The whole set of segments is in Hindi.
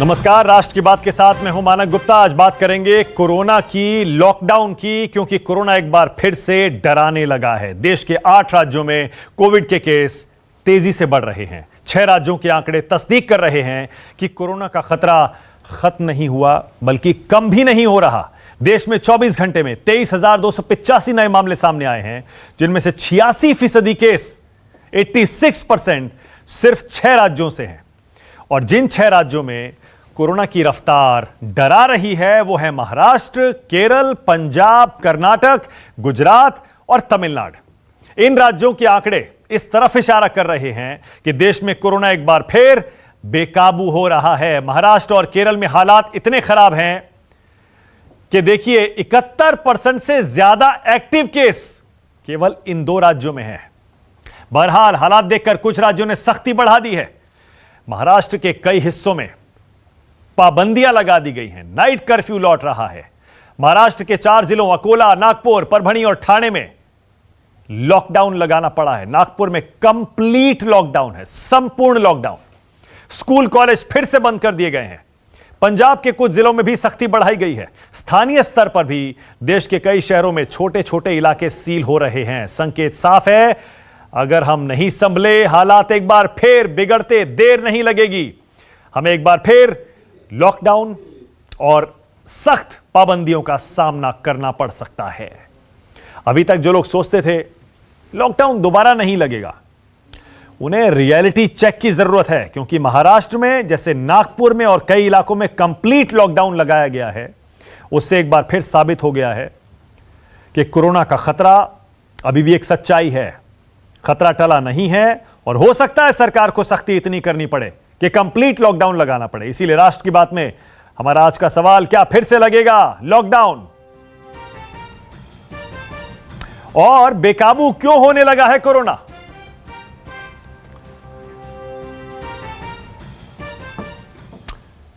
नमस्कार, राष्ट्र की बात के साथ मैं हूं मानक गुप्ता। आज बात करेंगे कोरोना की, लॉकडाउन की, क्योंकि कोरोना एक बार फिर से डराने लगा है। देश के 8 राज्यों में कोविड के केस तेजी से बढ़ रहे हैं। 6 राज्यों के आंकड़े तस्दीक कर रहे हैं कि कोरोना का खतरा खत्म नहीं हुआ, बल्कि कम भी नहीं हो रहा। देश में 24 घंटे में 23,285 नए मामले सामने आए हैं, जिनमें से 86% केस 86% सिर्फ 6 राज्यों से हैं। और जिन 6 राज्यों में कोरोना की रफ्तार डरा रही है वो है महाराष्ट्र, केरल, पंजाब, कर्नाटक, गुजरात और तमिलनाडु। इन राज्यों के आंकड़े इस तरफ इशारा कर रहे हैं कि देश में कोरोना एक बार फिर बेकाबू हो रहा है। महाराष्ट्र और केरल में हालात इतने खराब हैं कि देखिए 71% से ज्यादा एक्टिव केस केवल इन 2 राज्यों में है। बहरहाल हालात देखकर कुछ राज्यों ने सख्ती बढ़ा दी है। महाराष्ट्र के कई हिस्सों में पाबंदियां लगा दी गई हैं, नाइट कर्फ्यू लौट रहा है। महाराष्ट्र के 4 जिलों अकोला, नागपुर, परभणी और ठाणे में लॉकडाउन लगाना पड़ा है। नागपुर में कंप्लीट लॉकडाउन है, संपूर्ण लॉकडाउन। स्कूल कॉलेज फिर से बंद कर दिए गए हैं। पंजाब के कुछ जिलों में भी सख्ती बढ़ाई गई है। स्थानीय स्तर पर भी देश के कई शहरों में छोटे छोटे इलाके सील हो रहे हैं। संकेत साफ है, अगर हम नहीं संभले, हालात एक बार फिर बिगड़ते देर नहीं लगेगी। हमें एक बार फिर लॉकडाउन और सख्त पाबंदियों का सामना करना पड़ सकता है। अभी तक जो लोग सोचते थे लॉकडाउन दोबारा नहीं लगेगा, उन्हें रियलिटी चेक की जरूरत है, क्योंकि महाराष्ट्र में, जैसे नागपुर में और कई इलाकों में कंप्लीट लॉकडाउन लगाया गया है। उससे एक बार फिर साबित हो गया है कि कोरोना का खतरा अभी भी एक सच्चाई है। खतरा टला नहीं है और हो सकता है सरकार को सख्ती इतनी करनी पड़े कि कंप्लीट लॉकडाउन लगाना पड़े। इसीलिए राष्ट्र की बात में हमारा आज का सवाल, क्या फिर से लगेगा लॉकडाउन? और बेकाबू क्यों होने लगा है कोरोना?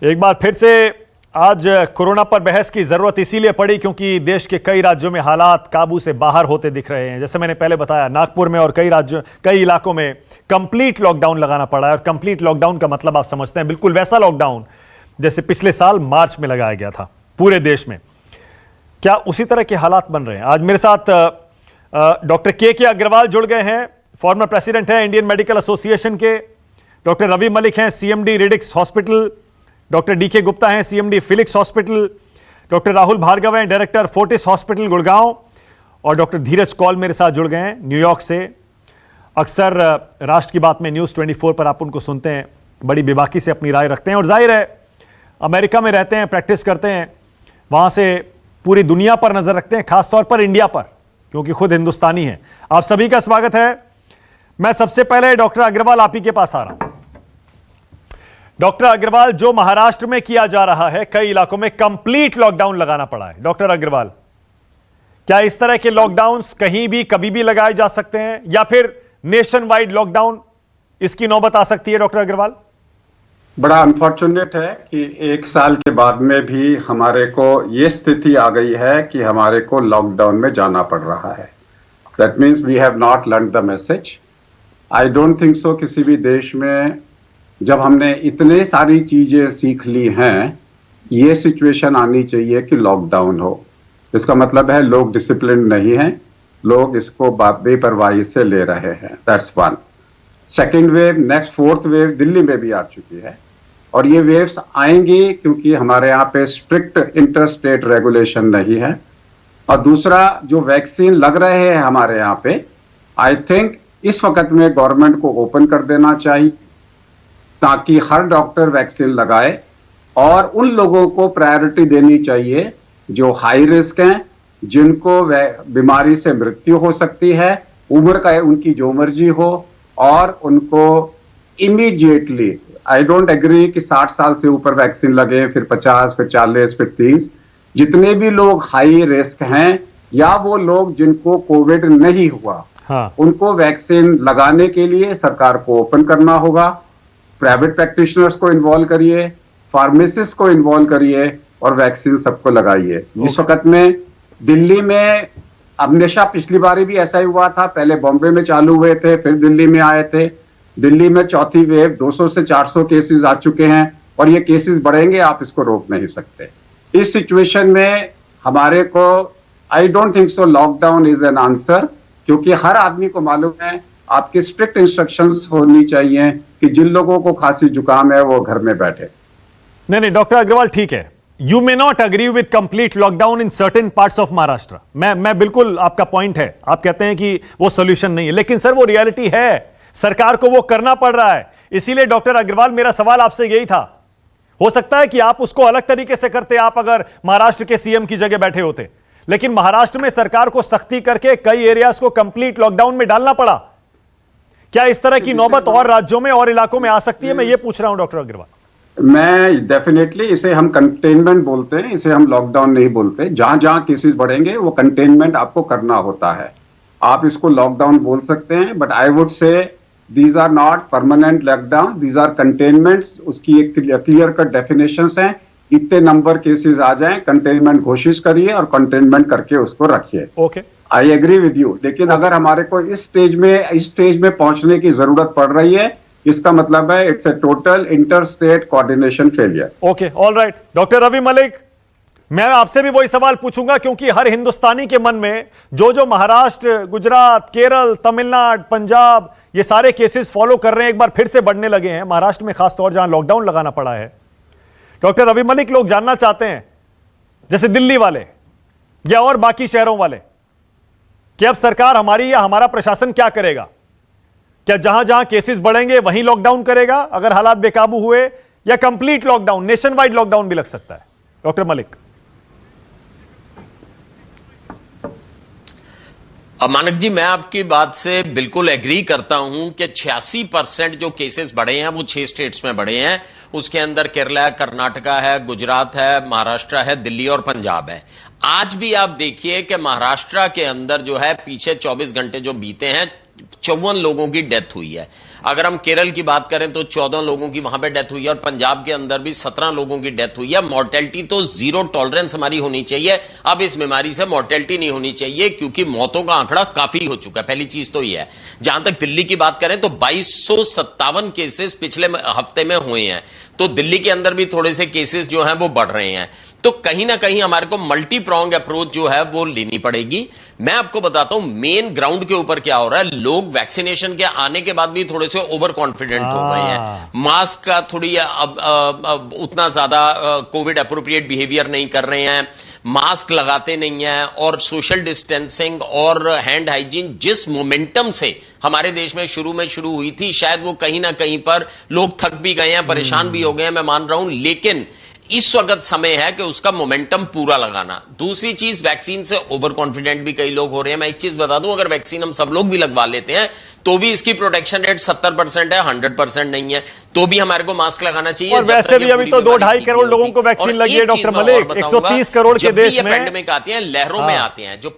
एक बार फिर से आज कोरोना पर बहस की जरूरत इसीलिए पड़ी क्योंकि देश के कई राज्यों में हालात काबू से बाहर होते दिख रहे हैं। जैसे मैंने पहले बताया, नागपुर में और कई इलाकों में कंप्लीट लॉकडाउन लगाना पड़ा है। और कंप्लीट लॉकडाउन का मतलब आप समझते हैं, बिल्कुल वैसा लॉकडाउन जैसे पिछले साल मार्च में लगाया गया था पूरे देश में। क्या उसी तरह के हालात बन रहे हैं? आज मेरे साथ डॉक्टर के अग्रवाल जुड़ गए हैं, फॉर्मर प्रेसिडेंट हैं इंडियन मेडिकल एसोसिएशन के। डॉक्टर रवि मलिक हैं, CMD Radix hospital. Doctor DK Gupta हैं, CMD Felix hospital. Doctor Rahul Bhargav हैं, डायरेक्टर फोर्टिस हॉस्पिटल गुड़गांव। और डॉक्टर धीरज कौल मेरे साथ जुड़ गए हैं न्यूयॉर्क से। अक्सर राष्ट्र की बात में न्यूज़ 24 पर आप उनको सुनते हैं, बड़ी बेबाकी से अपनी राय रखते हैं। और जाहिर है अमेरिका में रहते हैं, प्रैक्टिस करते हैं, वहाँ से पूरी दुनिया पर नज़र रखते हैं, खासतौर पर इंडिया पर, क्योंकि खुद हिंदुस्तानी हैं। आप सभी का स्वागत है। मैं सबसे पहले डॉक्टर अग्रवाल आप ही के पास आ रहा हूं। डॉक्टर अग्रवाल, जो महाराष्ट्र में किया जा रहा है, कई इलाकों में कंप्लीट लॉकडाउन लगाना पड़ा है। डॉक्टर अग्रवाल, क्या इस तरह के लॉकडाउन्स कहीं भी कभी भी लगाए जा सकते हैं, या फिर नेशन वाइड लॉकडाउन इसकी नौबत आ सकती है? डॉक्टर अग्रवाल, बड़ा अनफॉर्चुनेट है कि 1 साल के बाद में भी हमारे को ये स्थिति आ गई है कि हमारे को लॉकडाउन में जाना पड़ रहा है। That means we have not learn the message. I don't think so किसी भी देश में, जब हमने इतने सारी चीजें सीख ली हैं, ये सिचुएशन आनी चाहिए कि लॉकडाउन हो। इसका मतलब है लोग डिसिप्लिन नहीं हैं, लोग इसको बेपरवाही से ले रहे हैं। That's one. Second wave, next 4th wave Delhi में भी आ चुकी है, और ये वेव्स आएंगी क्योंकि हमारे यहाँ पे स्ट्रिक्ट इंटर स्टेट रेगुलेशन नहीं है। और दूसरा, जो वैक्सीन लग रहे हैं हमारे यहाँ पे, आई थिंक इस वक्त में गवर्नमेंट को ओपन कर देना चाहिए ताकि हर डॉक्टर वैक्सीन लगाए। और उन लोगों को प्रायोरिटी देनी चाहिए जो हाई रिस्क हैं, जिनको बीमारी से मृत्यु हो सकती है, उम्र का उनकी जो मर्जी हो, और उनको इमीडिएटली, आई डोंट एग्री कि 60 साल से ऊपर वैक्सीन लगे, फिर 50, फिर 40, फिर 30। जितने भी लोग हाई रिस्क हैं, या वो लोग जिनको कोविड नहीं हुआ, उनको वैक्सीन लगाने के लिए सरकार को ओपन करना होगा। प्राइवेट प्रैक्टिशनर्स को इन्वॉल्व करिए, फार्मेसिस्ट को इन्वॉल्व करिए, और वैक्सीन सबको लगाइए। इस वक्त में दिल्ली में, हमेशा पिछली बारी भी ऐसा ही हुआ था, पहले बॉम्बे में चालू हुए थे, फिर दिल्ली में आए थे। दिल्ली में चौथी वेव 200 से 400 केसेस आ चुके हैं। और ये केसेस बढ़ेंगे, आप इसको रोक नहीं सकते। इस सिचुएशन में हमारे को आई don't think so lockdown is an answer, क्योंकि हर आदमी को मालूम है आपकी स्ट्रिक्ट इंस्ट्रक्शंस होनी चाहिए कि जिन लोगों को खांसी जुकाम है वो घर में बैठे। नहीं डॉक्टर अग्रवाल ठीक है, you may not agree with complete lockdown in certain parts of Maharashtra. मैं बिल्कुल, आपका पॉइंट है, आप कहते हैं कि वो सॉल्यूशन नहीं है, लेकिन सर वो रियलिटी है, सरकार को वो करना पड़ रहा है। इसीलिए डॉक्टर अग्रवाल मेरा सवाल आपसे यही था, हो सकता है कि आप उसको अलग तरीके से करते आप अगर महाराष्ट्र के सीएम की जगह बैठे होते, लेकिन महाराष्ट्र में सरकार को सख्ती करके कई एरियाज को कंप्लीट लॉकडाउन में डालना पड़ा। क्या इस तरह की नौबत और राज्यों में और इलाकों में आ सकती है? मैं ये पूछ रहा हूं डॉक्टर अग्रवाल। मैं डेफिनेटली, इसे हम कंटेनमेंट बोलते हैं, इसे हम लॉकडाउन नहीं बोलते। जहां जहां केसेस बढ़ेंगे वो कंटेनमेंट आपको करना होता है, आप इसको लॉकडाउन बोल सकते हैं, but I would say these are not permanent lockdown, these are containments. उसकी एक क्लियर कट डेफिनेशंस हैं, इतने नंबर केसेस आ जाएं, कंटेनमेंट घोषित करिए और कंटेनमेंट करके उसको रखिए। Okay, I agree with you, लेकिन अगर हमारे को इस स्टेज में पहुंचने की जरूरत पड़ रही है, इसका मतलब है it's a total inter state coordination failure. Okay, all right. Doctor Ravi Malik, मैं आपसे भी वही सवाल पूछूंगा, क्योंकि हर हिंदुस्तानी के मन में जो महाराष्ट्र, गुजरात, केरल, तमिलनाडु, पंजाब ये सारे केसेस फॉलो कर रहे हैं, एक बार फिर से बढ़ने लगे हैं, महाराष्ट्र में खासतौर जहां लॉकडाउन लगाना पड़ा है। डॉक्टर रवि मलिक, लोग जानना चाहते हैं, जैसे दिल्ली वाले या और बाकी शहरों वाले, कि अब सरकार हमारी या हमारा प्रशासन क्या करेगा? क्या जहां जहां केसेस बढ़ेंगे वहीं लॉकडाउन करेगा अगर हालात बेकाबू हुए, या complete lockdown, nation wide lockdown भी लग सकता है? डॉक्टर मलिक। मानक जी, मैं आपकी बात से बिल्कुल एग्री करता हूं कि 86% जो केसेस बढ़े हैं वो 6 स्टेट्स में बढ़े हैं। उसके अंदर केरला है, कर्नाटका है, गुजरात है, महाराष्ट्र है, दिल्ली और पंजाब है। आज भी आप देखिए कि महाराष्ट्र के अंदर जो है पीछे 24 घंटे जो बीते हैं 54 लोगों की डेथ हुई है। अगर हम केरल की बात करें तो 14 लोगों की वहां पे डेथ हुई है, और पंजाब के अंदर भी 17 लोगों की डेथ हुई है। मॉर्टेलिटी तो जीरो टॉलरेंस हमारी होनी चाहिए, अब इस बीमारी से मॉर्टेलिटी नहीं होनी चाहिए, क्योंकि मौतों का आंकड़ा काफी हो चुका है। पहली चीज तो यह है। जहां तक दिल्ली की बात करें तो 2257 केसेस पिछले हफ्ते में हुए हैं, तो दिल्ली के अंदर भी थोड़े से केसेस जो हैं वो बढ़ रहे हैं। तो कहीं ना कहीं हमारे को मल्टी प्रोंग अप्रोच जो है वो लेनी पड़ेगी। मैं आपको बताता हूं मेन ग्राउंड के ऊपर क्या हो रहा है। लोग वैक्सीनेशन के आने के बाद भी थोड़े से ओवर कॉन्फिडेंट हो गए हैं। मास्क का थोड़ी अब उतना ज्यादा कोविड अप्रोप्रिएट बिहेवियर नहीं कर रहे हैं, मास्क लगाते नहीं हैं, और सोशल डिस्टेंसिंग और हैंड हाइजीन जिस मोमेंटम से हमारे देश में शुरू हुई थी, शायद वो कहीं ना कहीं पर लोग थक भी गए हैं, परेशान भी हो गए हैं, मैं मान रहा हूं। लेकिन इस वक्त समय है कि उसका मोमेंटम पूरा लगाना। दूसरी चीज, वैक्सीन से ओवर कॉन्फिडेंट भी कई लोग हो रहे हैं। मैं एक चीज बता दूं, अगर वैक्सीन हम सब लोग भी लगवा लेते हैं तो भी इसकी प्रोटेक्शन रेट 70% है, 100% नहीं है, तो भी हमारे को मास्क लगाना चाहिए। और वैसे भी अभी तो 2-2.5 करोड़ लोगों को वैक्सीन लगी है डॉक्टर मलिक। 130 करोड़ के देश में पैंडेमिक आते हैं, लहरों में आते हैं, जो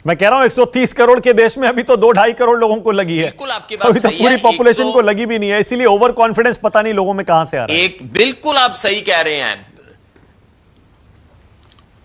मैं कह रहा हूं 130 करोड़ के देश में अभी तो 2-2.5 करोड़ लोगों को लगी है। बिल्कुल आपकी बात अभी तो सही पूरी है, पॉपुलेशन को लगी भी नहीं है, इसीलिए ओवर कॉन्फिडेंस पता नहीं लोगों में कहां से आ रहा है। बिल्कुल आप सही कह रहे हैं।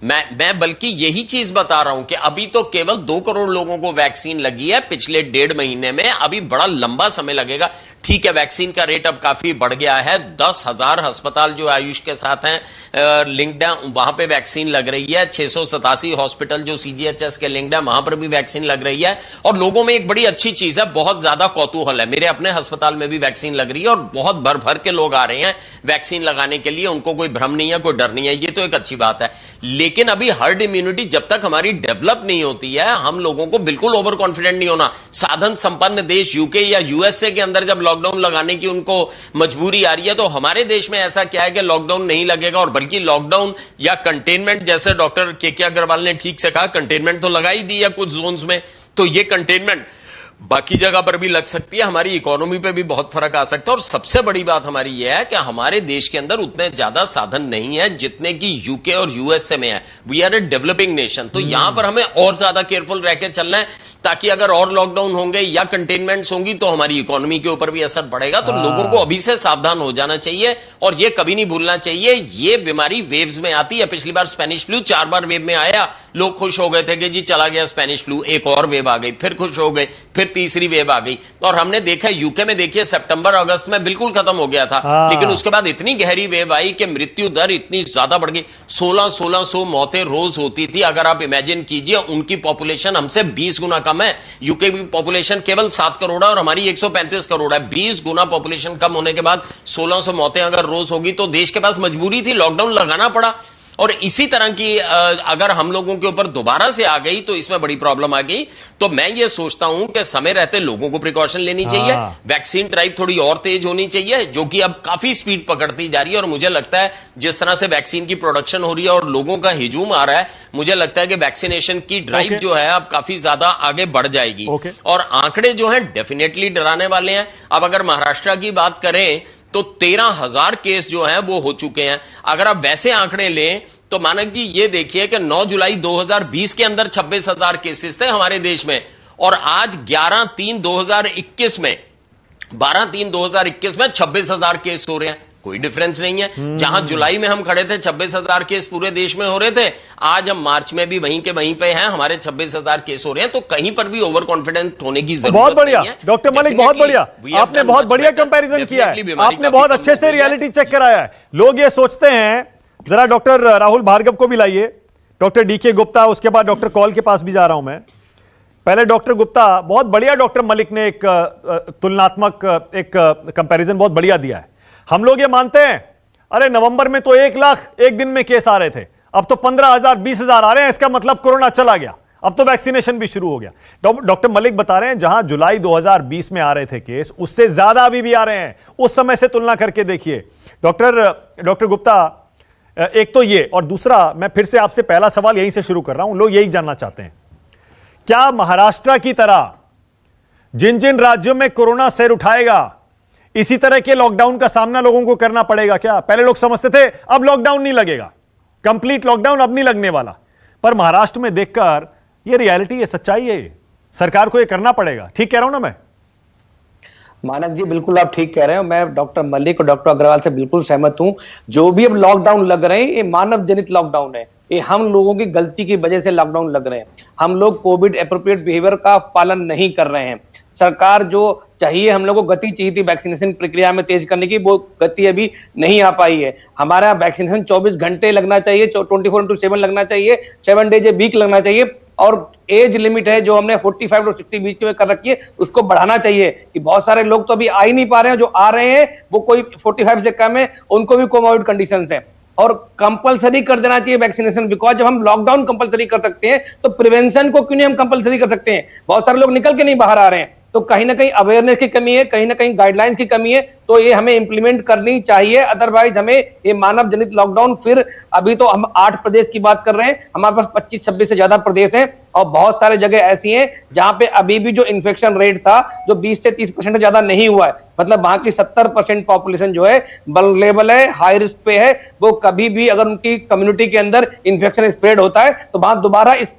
मैं बल्कि यही चीज बता रहा हूं कि अभी तो केवल 2 करोड़ लोगों को वैक्सीन लगी है पिछले 1.5 महीने में, अभी बड़ा लंबा समय लगेगा। ठीक है, वैक्सीन का रेट अब काफी बढ़ गया है। 10,000 अस्पताल जो आयुष के साथ हैं लिंक्ड है, वहां पे वैक्सीन लग रही है। 687 हॉस्पिटल जो सीजीएचएस के लिंक्ड है, वहां पर भी वैक्सीन लग रही है। और लोगों में एक बड़ी अच्छी चीज है, बहुत ज्यादा कौतूहल है। मेरे अपने अस्पताल में भी वैक्सीन लग रही है और बहुत भर भर के लोग आ रहे हैं वैक्सीन लगाने के लिए। उनको कोई भ्रम नहीं है, कोई डर नहीं है, ये तो एक अच्छी बात है। लेकिन अभी हर्ड इम्यूनिटी जब तक हमारी डेवलप नहीं होती है, हम लोगों को बिल्कुल ओवर कॉन्फिडेंट नहीं होना। साधन संपन्न देश यूके या यूएसए के अंदर जब लॉकडाउन लगाने की उनको मजबूरी आ रही है, तो हमारे देश में ऐसा क्या है कि लॉकडाउन नहीं लगेगा, और बल्कि लॉकडाउन या कंटेनमेंट, जैसे डॉक्टर के अग्रवाल ने ठीक से कहा, कंटेनमेंट तो लगा ही दी है कुछ जोन्स में, तो ये कंटेनमेंट बाकी जगह पर भी लग सकती है। हमारी इकोनॉमी पे भी बहुत फर्क आ सकता है। और सबसे बड़ी बात हमारी यह है कि हमारे देश के अंदर उतने ज्यादा साधन नहीं है जितने कि यूके और यूएसए में है। We are a developing nation, तो यहां पर हमें और ज्यादा केयरफुल रह के चलना है, ताकि अगर और लॉकडाउन होंगे या कंटेनमेंट्स होंगी तो हमारी इकोनॉमी के ऊपर भी असर पड़ेगा। तो लोगों को अभी से सावधान हो जाना चाहिए, और यह कभी नहीं भूलना चाहिए ये बीमारी वेव्स में आती है। पिछली बार स्पेनिश फ्लू 4 बार वेव में आया, लोग खुश हो गए थे कि जी चला गया स्पेनिश फ्लू, एक और वेव आ गई, फिर खुश हो गए, फिर फिर तीसरी वेव आ गई। और हमने देखा यूके में, देखिए सितंबर अगस्त में बिल्कुल खत्म हो गया था, लेकिन उसके बाद इतनी गहरी वेव आई कि मृत्यु दर इतनी ज्यादा बढ़ गई। 1600 मौतें रोज होती थी। अगर आप इमेजिन कीजिए, उनकी पॉपुलेशन हमसे 20 गुना कम है। यूके की पॉपुलेशन केवल 7 करोड़ है और हमारी 135 करोड़ है। 20 गुना पॉपुलेशन कम होने के बाद 1600 मौतें अगर रोज होगी तो देश के पास मजबूरी थी, लॉकडाउन लगाना पड़ा। और इसी तरह की अगर हम लोगों के ऊपर दोबारा से आ गई तो इसमें बड़ी प्रॉब्लम आ गई। तो मैं ये सोचता हूं कि समय रहते लोगों को प्रिकॉशन लेनी चाहिए। वैक्सीन ड्राइव थोड़ी और तेज होनी चाहिए, जो कि अब काफी स्पीड पकड़ती जा रही है। और मुझे लगता है जिस तरह से वैक्सीन की प्रोडक्शन हो रही है और लोगों का हिजूम आ रहा है, मुझे लगता है कि वैक्सीनेशन की ड्राइव जो है अब काफी ज्यादा आगे बढ़ जाएगी। और आंकड़े जो हैं डेफिनेटली डराने वाले हैं। अब अगर महाराष्ट्र की बात करें तो 13,000 केस जो हैं वो हो चुके हैं। अगर आप वैसे आंकड़े लें तो मानक जी ये देखिए कि 9 जुलाई 2020 के अंदर 26,000 केसेस थे हमारे देश में, और आज 11/3/2021 में 12/3/2021 में 26,000 केस हो रहे हैं। कोई डिफरेंस नहीं है। जहां जुलाई में हम खड़े थे 26,000 केस पूरे देश में हो रहे थे, आज हम मार्च में भी वहीं के वहीं पे हैं, हमारे 26,000 केस हो रहे हैं। तो कहीं पर भी ओवर कॉन्फिडेंट होने की जरूरत बहुत बढ़िया नहीं है। डॉक्टर मलिक, बहुत बढ़िया, आपने बहुत बढ़िया कंपैरिजन किया है, आपने बहुत अच्छे से रियलिटी चेक कराया है। लोग ये सोचते हैं, जरा डॉक्टर राहुल भार्गव को भी लाइए, डॉक्टर डीके गुप्ता, उसके बाद डॉक्टर कौल के पास भी जा रहा हूं मैं। पहले डॉक्टर गुप्ता, बहुत बढ़िया डॉक्टर मलिक ने एक तुलनात्मक एक कंपैरिजन बहुत बढ़िया दिया है। हम लोग ये मानते हैं अरे नवंबर में तो 1 लाख एक दिन में केस आ रहे थे, अब तो 15,000 20,000 आ रहे हैं, इसका मतलब कोरोना चला गया, अब तो वैक्सीनेशन भी शुरू हो गया। डॉक्टर मलिक बता रहे हैं जहां जुलाई 2020 में आ रहे थे केस, उससे ज्यादा अभी भी आ रहे हैं। उस समय से तुलना करके देखिए। डॉक्टर गुप्ता, एक तो ये, और दूसरा मैं फिर से आपसे पहला सवाल यहीं से शुरू कर रहा हूं, लोग यही जानना चाहते हैं, क्या महाराष्ट्र की तरह जिन जिन राज्यों में कोरोना सिर उठाएगा इसी तरह के लॉकडाउन का सामना लोगों को करना पड़ेगा? क्या पहले लोग समझते थे अब लॉकडाउन नहीं लगेगा, कंप्लीट लॉकडाउन अब नहीं लगने वाला, पर महाराष्ट्र में देखकर ये रियलिटी है, सच्चाई है, सरकार को ये करना पड़ेगा। ठीक कह रहा हूं ना मैं? मानक जी बिल्कुल आप ठीक कह रहे हो। मैं डॉक्टर मलिक और डॉक्टर अग्रवाल से बिल्कुल सहमत हूं। जो भी अब लॉकडाउन लग रहे हैं ये मानव जनित लॉकडाउन है, ये हम लोगों की गलती की वजह से लॉकडाउन लग रहे हैं। हम लोग कोविड एप्रोप्रिएट बिहेवियर का पालन नहीं कर रहे हैं। सरकार जो चाहिए, हम लोग को गति चाहिए थी वैक्सीनेशन प्रक्रिया में तेज करने की, वो गति अभी नहीं आ पाई है। हमारा वैक्सीनेशन 24 घंटे लगना चाहिए, 24/7 लगना चाहिए, 7 डेज ए वीक लगना चाहिए। और एज लिमिट है जो हमने 45 to 60 बीच में कर रखी है, उसको बढ़ाना चाहिए। कि बहुत सारे लोग तो अभी आ ही नहीं पा रहे हैं, जो आ रहे हैं वो कोई 45 से कम है, उनको भी कोमोर्बिड कंडीशंस है। और कंपलसरी कर देना चाहिए वैक्सीनेशन, बिकॉज जब हम लॉकडाउन कंपलसरी कर सकते हैं तो प्रिवेंशन को क्यों नहीं हम कंपलसरी कर सकते हैं? बहुत सारे लोग निकल के नहीं बाहर आ रहे हैं, तो कहीं ना कहीं अवेयरनेस की कमी है, कहीं ना कहीं गाइडलाइंस की कमी है। तो ये हमें इंप्लीमेंट करनी चाहिए, अदरवाइज हमें ये मानव जनित लॉकडाउन फिर, अभी तो हम 8 प्रदेश की बात कर रहे हैं, हमारे पास 25-26 से ज्यादा प्रदेश हैं, और बहुत सारे जगह ऐसी हैं जहां पे अभी भी जो इन्फेक्शन रेट था जो 20 से 30% से ज्यादा नहीं हुआ है, मतलब वहां की 70% पॉपुलेशन जो है वल्नरेबल है, हाई रिस्क पे है। वो कभी भी अगर उनकी कम्युनिटी के अंदर इन्फेक्शन स्प्रेड होता है तो वहां दोबारा इस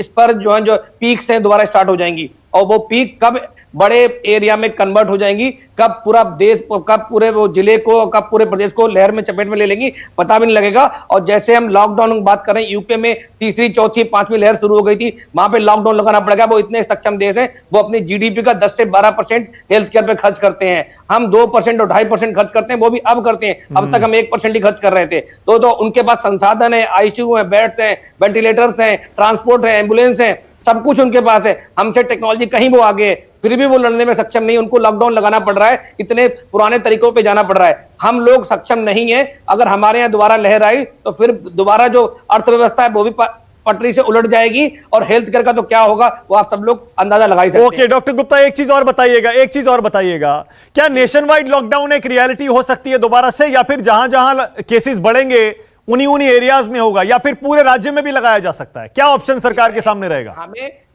पर जो है जो पीक्स हैं दोबारा स्टार्ट हो जाएंगी। और वो पीक कब बड़े एरिया में कन्वर्ट हो जाएंगी, कब पूरा देश, कब पूरे वो जिले को, कब पूरे प्रदेश को लहर में चपेट में ले लेंगी, पता भी नहीं लगेगा। और जैसे हम लॉकडाउन की बात कर रहे हैं, यूके में 3री, 4थी, 5वीं लहर शुरू हो गई थी, वहां पे लॉकडाउन लगाना पड़ेगा। वो इतने सक्षम देश है, वो अपनी जीडीपी का 10 से 12% हेल्थ केयर पे खर्च करते हैं। हम 2% और 2.5% खर्च करते हैं, वो भी अब करते हैं। अब तक हम 1% ही खर्च कर रहे थे। तो उनके पास संसाधन है, आईसीयू है, बेड्स हैं, वेंटिलेटर्स हैं, ट्रांसपोर्ट है, एम्बुलेंस है, सब कुछ उनके पास है। हमसे टेक्नोलॉजी कहीं वो आगे है, फिर भी वो लड़ने में सक्षम नहीं। उनको लॉकडाउन लगाना पड़ रहा है, इतने पुराने तरीकों पे जाना पड़ रहा है। हम लोग सक्षम नहीं है। अगर हमारे यहाँ दोबारा लहर आई तो फिर दोबारा जो अर्थव्यवस्था है वो भी पटरी से उलट जाएगी, और हेल्थ केयर का तो क्या होगा वो आप सब लोग अंदाजा लगा ही सकते हैं। ओके डॉक्टर गुप्ता, एक चीज और बताइएगा, क्या नेशन वाइड लॉकडाउन एक रियलिटी हो सकती है दोबारा से, या फिर जहां जहां केसेस बढ़ेंगे उन्हीं एरियाज में होगा, या फिर पूरे राज्य में भी लगाया जा सकता है? क्या ऑप्शन सरकार के सामने रहेगा?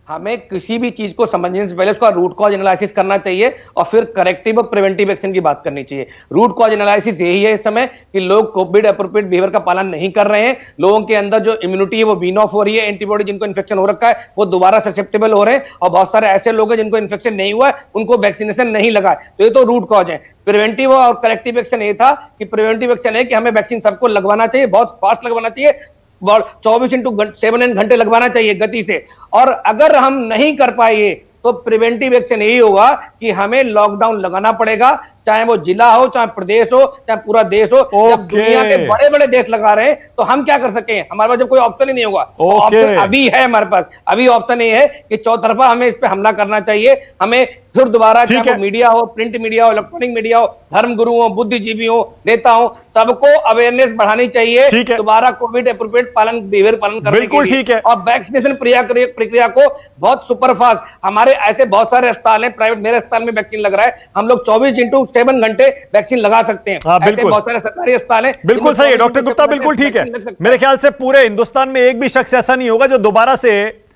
हमें किसी भी चीज को समझने से पहले उसका रूट कॉज एनालिसिस करना चाहिए, और फिर करेक्टिव और प्रिवेंटिव एक्शन की बात करनी चाहिए। रूट कॉज एनालिसिस यही है इस समय कि लोग कोविड एप्रोप्रिएट बिहेवियर का पालन नहीं कर रहे हैं। लोगों के अंदर जो इम्यूनिटी है वो वीन ऑफ हो रही है, एंटीबॉडी जिनको इन्फेक्शन हो रखा है वो दोबारा ससेप्टेबल हो रहे हैं, और बहुत सारे ऐसे लोग हैं जिनको इन्फेक्शन नहीं हुआ है, उनको वैक्सीनेशन नहीं लगा है। तो ये तो रूट कॉज है। प्रिवेंटिव और करेक्टिव एक्शन ये था कि प्रिवेंटिव एक्शन है कि हमें वैक्सीन सबको लगवाना चाहिए, बहुत फास्ट लगवाना चाहिए, 24/7 घंटे लगवाना चाहिए गति से। और अगर हम नहीं कर पाए तो प्रिवेंटिव एक्शन यही होगा कि हमें लॉकडाउन लगाना पड़ेगा, चाहे वो जिला हो, चाहे प्रदेश हो, चाहे पूरा देश हो। जब दुनिया के बड़े बड़े देश लगा रहे हैं तो हम क्या कर सकें? हमारे पास जब कोई ऑप्शन ही नहीं होगा। ऑप्शन अभी है हमारे पास, अभी ऑप्शन ये है कि चौतरफा हमें इस पे हमला करना चाहिए। हमें फिर दोबारा, चाहे वो मीडिया हो, प्रिंट मीडिया हो, इलेक्ट्रॉनिक मीडिया हो, धर्म गुरु हो, बुद्धिजीवी हो, नेता हो, सबको अवेयरनेस बढ़ानी चाहिए दोबारा कोविड एप्रोप्रिएट बिहेवियर पालन करने के लिए। ठीक है। और वैक्सीनेशन प्रक्रिया को बहुत सुपरफास्ट, हमारे ऐसे बहुत सारे अस्पताल हैं, प्राइवेट, मेरे अस्पताल में वैक्सीन लग रहा है, हम लोग 24x7 घंटे वैक्सीन लगा सकते हैं। ऐसे बहुत सारे सरकारी अस्पताल हैं। बिल्कुल सही है डॉक्टर गुप्ता, बिल्कुल ठीक है। मेरे ख्याल से पूरे हिंदुस्तान में एक भी शख्स ऐसा नहीं होगा जो दोबारा से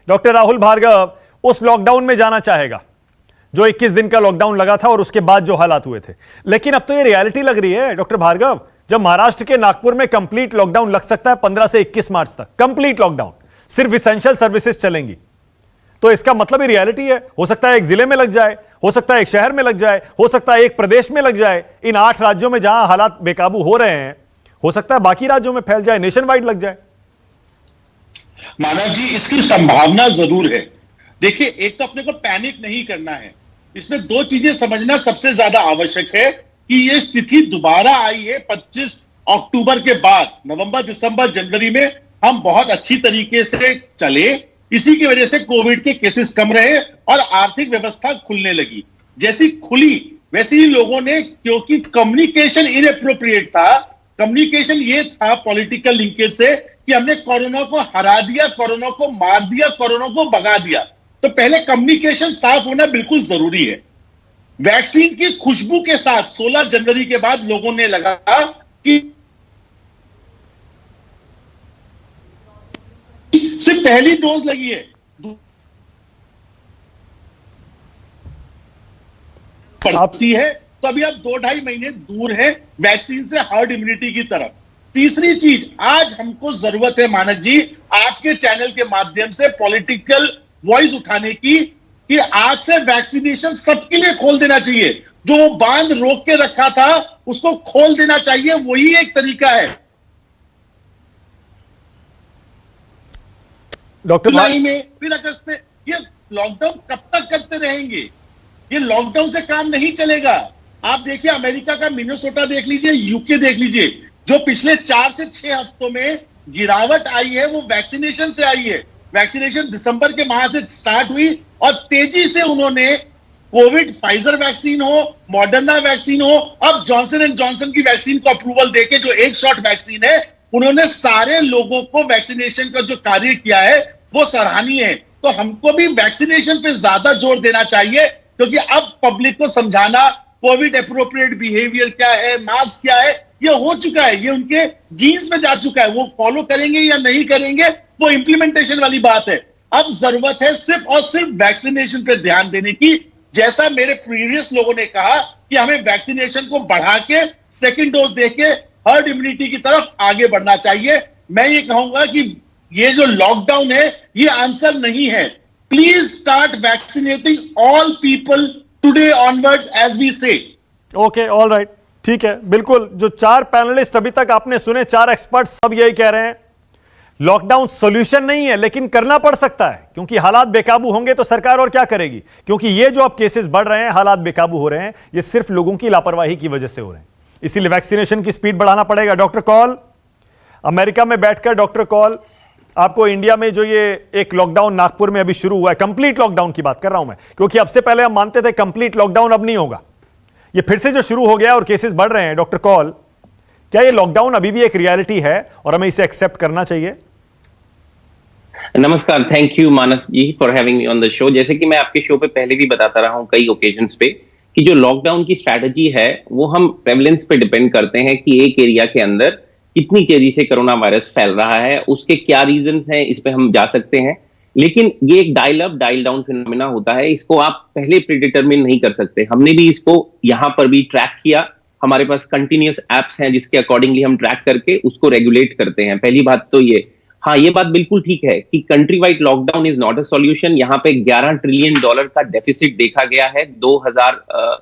डॉक्टर राहुल भार्गव उस लॉकडाउन में जाना चाहेगा जो 21 दिन का लॉकडाउन लगा था और उसके बाद जो हालात हुए थे। लेकिन अब तो ये रियलिटी लग रही है डॉक्टर भार्गव, जब महाराष्ट्र के नागपुर में कंप्लीट लॉकडाउन लग सकता है 15 से 21 मार्च तक, कंप्लीट लॉकडाउन, सिर्फ एसेंशियल सर्विसेज चलेंगी, तो इसका मतलब ही रियलिटी है। हो सकता है एक जिले में लग जाए, हो सकता है एक शहर में लग जाए, हो सकता है एक प्रदेश में लग जाए। इन 8 राज्यों में जहां हालात बेकाबू हो रहे हैं, हो सकता है बाकी राज्यों में फैल जाए, नेशन वाइड लग जाए। मानव जी, इसकी संभावना जरूर है। देखिए, एक तो अपने को पैनिक नहीं करना है, इसमें 2 चीजें समझना सबसे ज्यादा आवश्यक है कि यह स्थिति दोबारा आई है 25 अक्टूबर के बाद। नवंबर, दिसंबर, जनवरी में हम बहुत अच्छी तरीके से चले, इसी की वजह से कोविड के केसेस कम रहे और आर्थिक व्यवस्था खुलने लगी। जैसी खुली वैसे ही लोगों ने, क्योंकि कम्युनिकेशन इनएप्रोप्रिएट था, कम्युनिकेशन ये था पॉलिटिकल लिंकेज से कि हमने कोरोना को हरा दिया, कोरोना को मार दिया, कोरोना को भगा दिया। तो पहले कम्युनिकेशन साफ होना बिल्कुल जरूरी है। वैक्सीन की खुशबू के साथ 16 जनवरी के बाद लोगों ने लगा कि सिर्फ पहली डोज लगी है, पड़ती है, तो अभी आप 2-2.5 महीने दूर है वैक्सीन से हर्ड इम्यूनिटी की तरफ। तीसरी चीज, आज हमको जरूरत है मानक जी, आपके चैनल के माध्यम से पॉलिटिकल वॉइस उठाने की, कि आज से वैक्सीनेशन सबके लिए खोल देना चाहिए। जो बांध रोक के रखा था उसको खोल देना चाहिए, वही एक तरीका है। डॉक्टर जुलाई में, फिर अगस्त में, ये लॉकडाउन कब तक करते रहेंगे? ये लॉकडाउन से काम नहीं चलेगा। आप देखिए, अमेरिका का मिनेसोटा देख लीजिए, यूके देख लीजिए, जो पिछले 4 से 6 हफ्तों में गिरावट आई है वो वैक्सीनेशन से आई है। वैक्सीनेशन दिसंबर के माह से स्टार्ट हुई और तेजी से उन्होंने कोविड, फाइजर वैक्सीन हो, मॉडर्ना वैक्सीन हो, अब जॉनसन एंड जॉनसन की वैक्सीन को अप्रूवल देके, जो 1 शॉट वैक्सीन है, उन्होंने सारे लोगों को वैक्सीनेशन का जो कार्य किया है वो सराहनीय है। तो हमको भी वैक्सीनेशन पे ज्यादा जोर देना चाहिए, क्योंकि अब पब्लिक को समझाना कोविड एप्रोप्रिएट बिहेवियर क्या है, मास्क क्या है, ये हो चुका है, ये उनके जीन्स में जा चुका है। वो फॉलो करेंगे या नहीं करेंगे वो इंप्लीमेंटेशन वाली बात है। अब जरूरत है सिर्फ और सिर्फ वैक्सीनेशन पे ध्यान देने की। जैसा मेरे प्रीवियस लोगों ने कहा कि हमें वैक्सीनेशन को बढ़ा के, सेकेंड डोज देके हर्ड इम्यूनिटी की तरफ आगे बढ़ना चाहिए। मैं ये कहूंगा कि ये जो लॉकडाउन है ये आंसर नहीं है। Please start vaccinating all people today onwards as we say. Okay, all right, ठीक है, बिल्कुल। जो 4 पैनलिस्ट अभी तक आपने सुने, 4 एक्सपर्ट, सब यही कह रहे हैं लॉकडाउन सॉल्यूशन नहीं है, लेकिन करना पड़ सकता है, क्योंकि हालात बेकाबू होंगे तो सरकार और क्या करेगी। क्योंकि ये जो अब केसेस बढ़ रहे हैं, हालात बेकाबू हो रहे हैं, ये सिर्फ लोगों की लापरवाही की वजह से हो रहे हैं। इसीलिए वैक्सीनेशन की स्पीड बढ़ाना पड़ेगा। डॉक्टर कॉल, अमेरिका में बैठकर डॉक्टर कॉल, आपको इंडिया में जो ये एक लॉकडाउन नागपुर में अभी शुरू हुआ है, कंप्लीट लॉकडाउन की बात कर रहा हूं मैं, क्योंकि अब से पहले हम मानते थे कंप्लीट लॉकडाउन अब नहीं होगा, ये फिर से जो शुरू हो गया और केसेस बढ़ रहे हैं। डॉक्टर कॉल, क्या ये लॉकडाउन अभी भी एक रियलिटी है और हमें इसे एक्सेप्ट करना चाहिए? नमस्कार, thank you Manas ji for having me on the show. जैसे कि मैं आपके शो पे पहले भी बताता रहा हूं कई ओकेजन्स पे कि जो लॉकडाउन की स्ट्रैटेजी है वो हम प्रेवलेंस पे डिपेंड करते हैं कि एक एरिया के अंदर कितनी तेजी से कोरोना वायरस फैल रहा है, उसके क्या रीजंस हैं, इस पे हम जा सकते हैं। लेकिन ये एक dial up dial down phenomena होता है, इसको आप पहले प्रीडिटरमिन नहीं कर सकते। हमने भी इसको यहां पर भी ट्रैक किया, हमारे पास कंटिन्यूअस एप्स हैं जिसके अकॉर्डिंगली हम ट्रैक करके उसको रेगुलेट करते हैं। पहली बात तो ये, हाँ ये बात बिल्कुल ठीक है कि country wide lockdown is not a solution. यहाँ पे $11 ट्रिलियन का डेफिसिट देखा गया है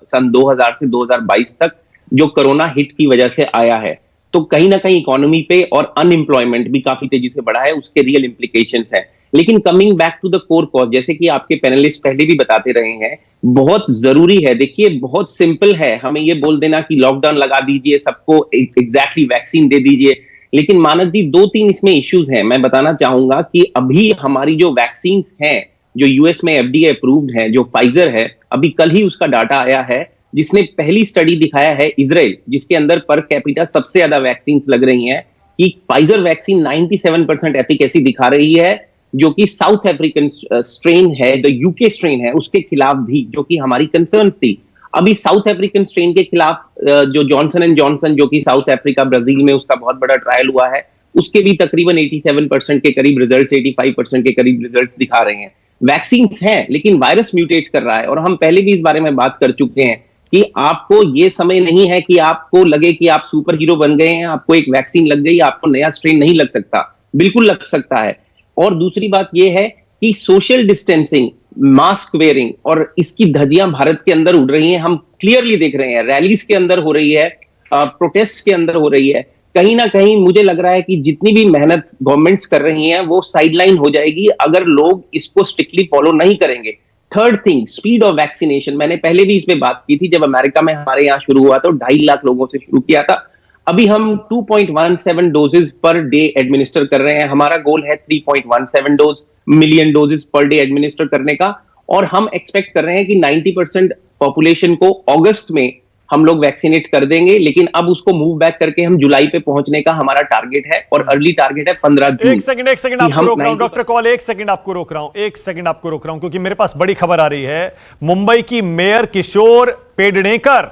सन 2000 से 2022 तक, जो कोरोना हिट की वजह से आया है। तो कहीं ना कहीं इकोनॉमी पे और अनएम्प्लॉयमेंट भी काफी तेजी से बढ़ा है, उसके रियल इंप्लीकेशंस हैं। लेकिन coming back to the core cause, जैसे कि आपके पैनलिस्ट पहले भी बताते रहे हैं, बहुत जरूरी है। देखिए बहुत सिंपल है हमें ये बोल देना कि लॉकडाउन लगा दीजिए, सबको एग्जैक्टली वैक्सीन दे दीजिए, लेकिन मानव जी 2-3 इसमें इश्यूज हैं। मैं बताना चाहूंगा कि अभी हमारी जो वैक्सीन हैं जो यूएस में एफडीए अप्रूव्ड है, जो फाइजर है, अभी कल ही उसका डाटा आया है जिसने पहली स्टडी दिखाया है इजराइल, जिसके अंदर पर कैपिटा सबसे ज्यादा वैक्सीन लग रही हैं, कि फाइजर वैक्सीन 97% एफिकेसी दिखा रही है, जो कि साउथ अफ्रीकन स्ट्रेन है, द यूके स्ट्रेन है, उसके खिलाफ भी, जो कि हमारी कंसर्न्स थी। अभी साउथ अफ्रीकन स्ट्रेन के खिलाफ जो जॉनसन एंड जॉनसन, जो कि साउथ अफ्रीका ब्राजील में उसका बहुत बड़ा ट्रायल हुआ है, उसके भी तकरीबन 87% के करीब रिजल्ट्स, 85% के करीब रिजल्ट्स दिखा रहे हैं। वैक्सीन हैं लेकिन वायरस म्यूटेट कर रहा है, और हम पहले भी इस बारे में बात कर चुके हैं कि आपको ये समय नहीं है कि आपको लगे कि आप सुपर हीरो बन गए हैं, आपको एक वैक्सीन लग गई, आपको नया स्ट्रेन नहीं लग सकता, बिल्कुल लग सकता है। और दूसरी बात यह है कि सोशल डिस्टेंसिंग, मास्क वेयरिंग, और इसकी धज्जियां भारत के अंदर उड़ रही हैं, हम क्लियरली देख रहे हैं, रैलीज के अंदर हो रही है, प्रोटेस्ट के अंदर हो रही है। कहीं ना कहीं मुझे लग रहा है कि जितनी भी मेहनत गवर्नमेंट्स कर रही हैं वो साइडलाइन हो जाएगी अगर लोग इसको स्ट्रिक्टली फॉलो नहीं करेंगे। Third thing, speed of vaccination. मैंने पहले भी इस पे बात की थी, जब अमेरिका में हमारे यहाँ शुरू हुआ तो 2.5 लाख लोगों से शुरू किया था, अभी हम 2.17 डोजेज पर डे एडमिनिस्टर कर रहे हैं। हमारा गोल है 3.17 million doses per day administer करने का, और हम एक्सपेक्ट कर रहे हैं कि 90% पॉपुलेशन को अगस्त में हम लोग वैक्सीनेट कर देंगे, लेकिन अब उसको मूव बैक करके हम जुलाई पे पहुंचने का हमारा टारगेट है, और अर्ली टारगेट है 15 जून। एक सेकंड आपको रोक रहा हूं डॉक्टर कॉल, एक सेकंड आपको रोक रहा हूं, क्योंकि मेरे पास बड़ी खबर आ रही है। मुंबई की मेयर किशोर पेडणेकर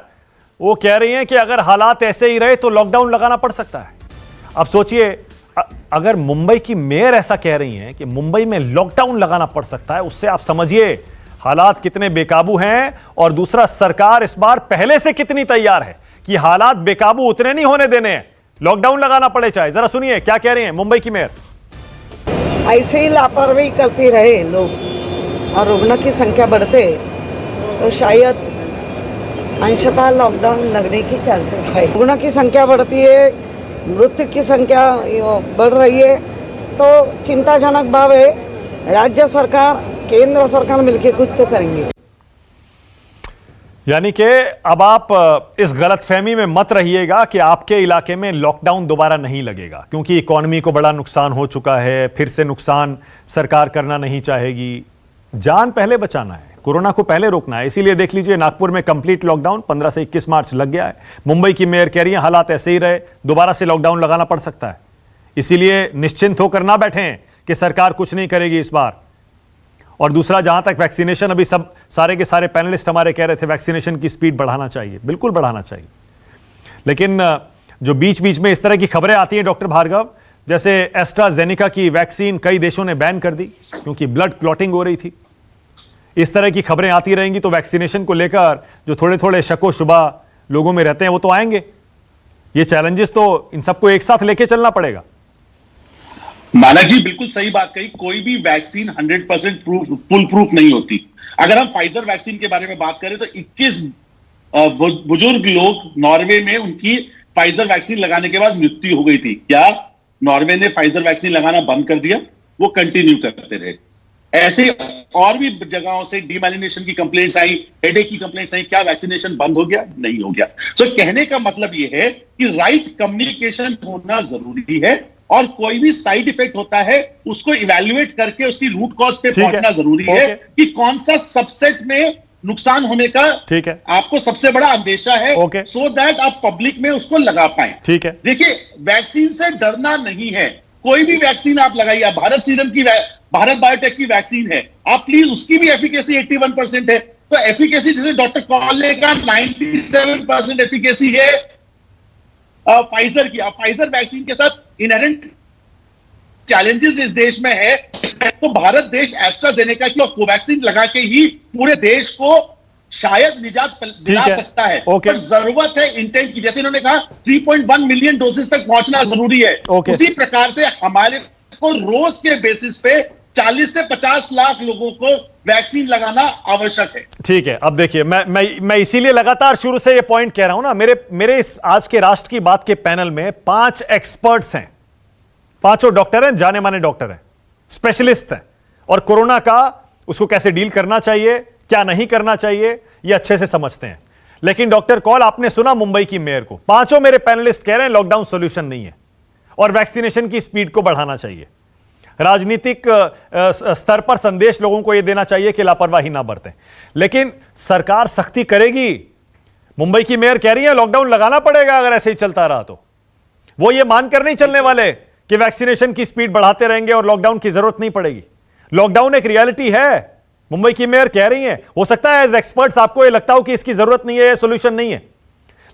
वो कह रही हैं कि अगर हालात ऐसे ही रहे तो लॉकडाउन लगाना पड़ सकता है। अब सोचिए, अगर मुंबई की मेयर ऐसा कह रही हैं कि मुंबई में लॉकडाउन लगाना पड़ सकता है, उससे आप समझिए हालात कितने बेकाबू हैं, और दूसरा सरकार इस बार पहले से कितनी तैयार है कि हालात बेकाबू उतने नहीं होने देने हैं, लॉकडाउन लगाना पड़े चाहे। जरा सुनिए क्या कह रहे हैं मुंबई की मेयर। ऐसे ही लापरवाही करते रहे लोग और रुग्ण की संख्या बढ़ते तो शायद अंशतः लॉकडाउन लगने की चांसेस है। रुग्ण की संख्या बढ़ती है, मृत्यु की संख्या बढ़ रही है, तो चिंताजनक भाव है। राज्य सरकार केंद्र सरकार मिलकर कुछ तो करेंगे। यानी कि अब आप इस गलतफहमी में मत रहिएगा कि आपके इलाके में लॉकडाउन दोबारा नहीं लगेगा, क्योंकि इकोनॉमी को बड़ा नुकसान हो चुका है, फिर से नुकसान सरकार करना नहीं चाहेगी। जान पहले बचाना है, कोरोना को पहले रोकना है। इसीलिए देख लीजिए नागपुर में कंप्लीट लॉकडाउन 15 से 21 मार्च लग गया है। मुंबई की मेयर कह रही है हालात ऐसे ही रहे दोबारा से लॉकडाउन लगाना पड़ सकता है, इसीलिए निश्चिंत होकर ना बैठें कि सरकार कुछ नहीं करेगी इस बार। और दूसरा, जहां तक वैक्सीनेशन, अभी सब सारे के सारे पैनलिस्ट हमारे कह रहे थे वैक्सीनेशन की स्पीड बढ़ाना चाहिए, बिल्कुल बढ़ाना चाहिए, लेकिन जो बीच बीच में इस तरह की खबरें आती हैं डॉक्टर भार्गव, जैसे एस्ट्राजेनेका की वैक्सीन कई देशों ने बैन कर दी क्योंकि ब्लड क्लॉटिंग हो रही थी, इस तरह की खबरें आती रहेंगी तो वैक्सीनेशन को लेकर जो थोड़े थोड़े शको शुबा लोगों में रहते हैं वो तो आएंगे। ये चैलेंजेस तो इन सबको एक साथ लेके चलना पड़ेगा। मानक जी बिल्कुल सही बात कही, कोई भी वैक्सीन 100% फुल प्रूफ नहीं होती। अगर हम फाइजर वैक्सीन के बारे में बात करें तो 21 बुजुर्ग लोग नॉर्वे में उनकी फाइजर वैक्सीन लगाने के बाद मृत्यु हो गई थी। क्या नॉर्वे ने फाइजर वैक्सीन लगाना बंद कर दिया? वो कंटिन्यू करते रहे। ऐसे और भी जगहों से डीमाइलिनेशन की कंप्लेंट्स आई, हेडेक की कंप्लेंट्स आई, क्या वैक्सीनेशन बंद हो गया? नहीं हो गया। तो कहने का मतलब यह है कि राइट कम्युनिकेशन होना जरूरी है, और कोई भी साइड इफेक्ट होता है उसको इवैल्यूएट करके उसकी रूट कॉज पे पहुंचना जरूरी है कि कौन सा सबसेट में नुकसान होने का ठीक है आपको सबसे बड़ा अंदेशा है, सो दैट आप पब्लिक में उसको लगा पाए। ठीक है, देखिए वैक्सीन से डरना नहीं है, कोई भी वैक्सीन आप लगाइए। भारत सीरम की, भारत बायोटेक की वैक्सीन है, आप प्लीज, उसकी भी एफिकेसी 81% है। तो एफिकेसी जैसे डॉक्टर कॉल ने कहा 97% एफिकेसी है फाइजर की। फाइजर वैक्सीन के साथ इनहेरेंट चैलेंजेस इस देश में है, तो भारत देश एस्ट्राजेनेका की और कोवैक्सीन लगा के ही पूरे देश को शायद निजात दिला सकता है। पर जरूरत है इंटेंट की, जैसे इन्होंने कहा 3.1 मिलियन डोजेस तक पहुंचना जरूरी है। उसी प्रकार से हमारे को रोज के बेसिस पे 40 से 50 लाख लोगों को वैक्सीन लगाना आवश्यक है। ठीक है, अब देखिए मैं इसीलिए लगातार शुरू से ये पॉइंट कह रहा हूं ना, मेरे इस आज के राष्ट्र की बात के पैनल में 5 एक्सपर्ट्स हैं, 5 डॉक्टर हैं, जाने माने डॉक्टर हैं। स्पेशलिस्ट हैं और कोरोना का उसको कैसे डील करना चाहिए, क्या नहीं करना चाहिए, ये अच्छे से समझते हैं। लेकिन डॉक्टर कौल, आपने सुना मुंबई की मेयर को, पांचों मेरे पैनलिस्ट कह रहे हैं लॉकडाउन सॉल्यूशन नहीं है और वैक्सीनेशन की स्पीड को बढ़ाना चाहिए। राजनीतिक स्तर पर संदेश लोगों को यह देना चाहिए कि लापरवाही ना बरतें, लेकिन सरकार सख्ती करेगी। मुंबई की मेयर कह रही है लॉकडाउन लगाना पड़ेगा अगर ऐसे ही चलता रहा तो। वो ये मानकर नहीं चलने वाले कि वैक्सीनेशन की स्पीड बढ़ाते रहेंगे और लॉकडाउन की जरूरत नहीं पड़ेगी। लॉकडाउन एक रियलिटी है, मुंबई की मेयर कह रही हैं। हो सकता है एज एक्सपर्ट्स आपको ये लगता हो कि इसकी जरूरत नहीं है, सोल्यूशन नहीं है,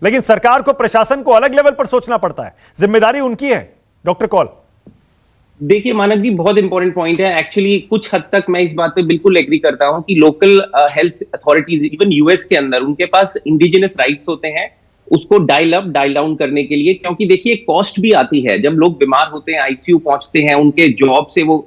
लेकिन सरकार को, प्रशासन को अलग लेवल पर सोचना पड़ता है, जिम्मेदारी उनकी है। डॉक्टर कौल, देखिए मानक जी, बहुत इंपॉर्टेंट पॉइंट है। एक्चुअली कुछ हद तक मैं इस बात पे बिल्कुल एग्री करता हूं कि local health authorities, even US के अंदर, उनके पास इंडिजिनस राइट्स होते हैं उसको डायल अप डायल डाउन करने के लिए, क्योंकि देखिए कॉस्ट भी आती है जब लोग बीमार होते हैं, आईसीयू पहुंचते हैं, उनके जॉब से वो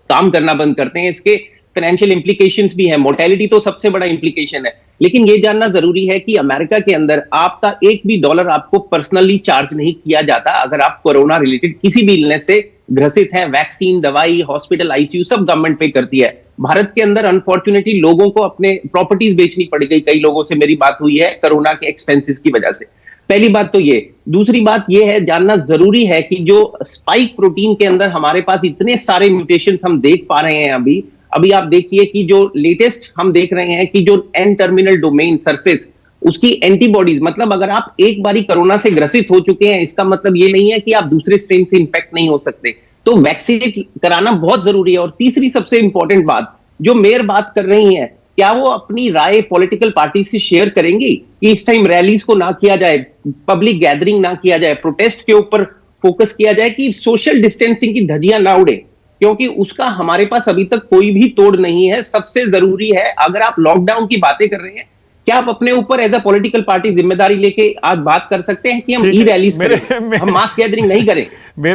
काम करना बंद करते हैं, इसके फाइनेंशियल इंप्लीकेशंस भी है। मोर्टेलिटी तो सबसे बड़ा इंप्लीकेशन है, लेकिन ये जानना जरूरी है कि अमेरिका के अंदर आपका एक भी डॉलर आपको पर्सनली चार्ज नहीं किया जाता अगर आप कोरोना रिलेटेड किसी भी इलनेस से ग्रसित हैं। वैक्सीन, दवाई, हॉस्पिटल, आईसीयू सब गवर्नमेंट पे करती है। भारत के अंदर अनफॉर्चुनेटली लोगों को अपने प्रॉपर्टीज बेचनी पड़ गई, कई लोगों से मेरी बात हुई है कोरोना के एक्सपेंसेस की वजह से। पहली बात तो ये। दूसरी बात ये है, जानना जरूरी है कि जो स्पाइक प्रोटीन के अंदर हमारे पास इतने सारे म्यूटेशंस हम देख पा रहे हैं अभी आप देखिए कि जो लेटेस्ट हम देख रहे हैं कि जो एन टर्मिनल डोमेन सरफेस, उसकी एंटीबॉडीज, मतलब अगर आप एक बारी कोरोना से ग्रसित हो चुके हैं, इसका मतलब ये नहीं है कि आप दूसरे स्ट्रेन से इन्फेक्ट नहीं हो सकते। तो वैक्सीनेट कराना बहुत जरूरी है। और तीसरी सबसे इंपॉर्टेंट बात, जो मेयर बात कर रही है, क्या वो अपनी राय पॉलिटिकल पार्टी से शेयर करेंगी कि इस टाइम रैलीज को ना किया जाए, पब्लिक गैदरिंग ना किया जाए, प्रोटेस्ट के ऊपर फोकस किया जाए, कि सोशल डिस्टेंसिंग की धज्जियां ना उड़े, क्योंकि उसका हमारे पास अभी तक कोई भी तोड़ नहीं है। सबसे जरूरी है, अगर आप लॉकडाउन की बातें कर रहे हैं, क्या आप अपने ऊपर एज अ पॉलिटिकल पार्टी जिम्मेदारी लेके आज बात कर सकते हैं कि हम ई रैलीज करें, हम मास गैदरिंग नहीं करें?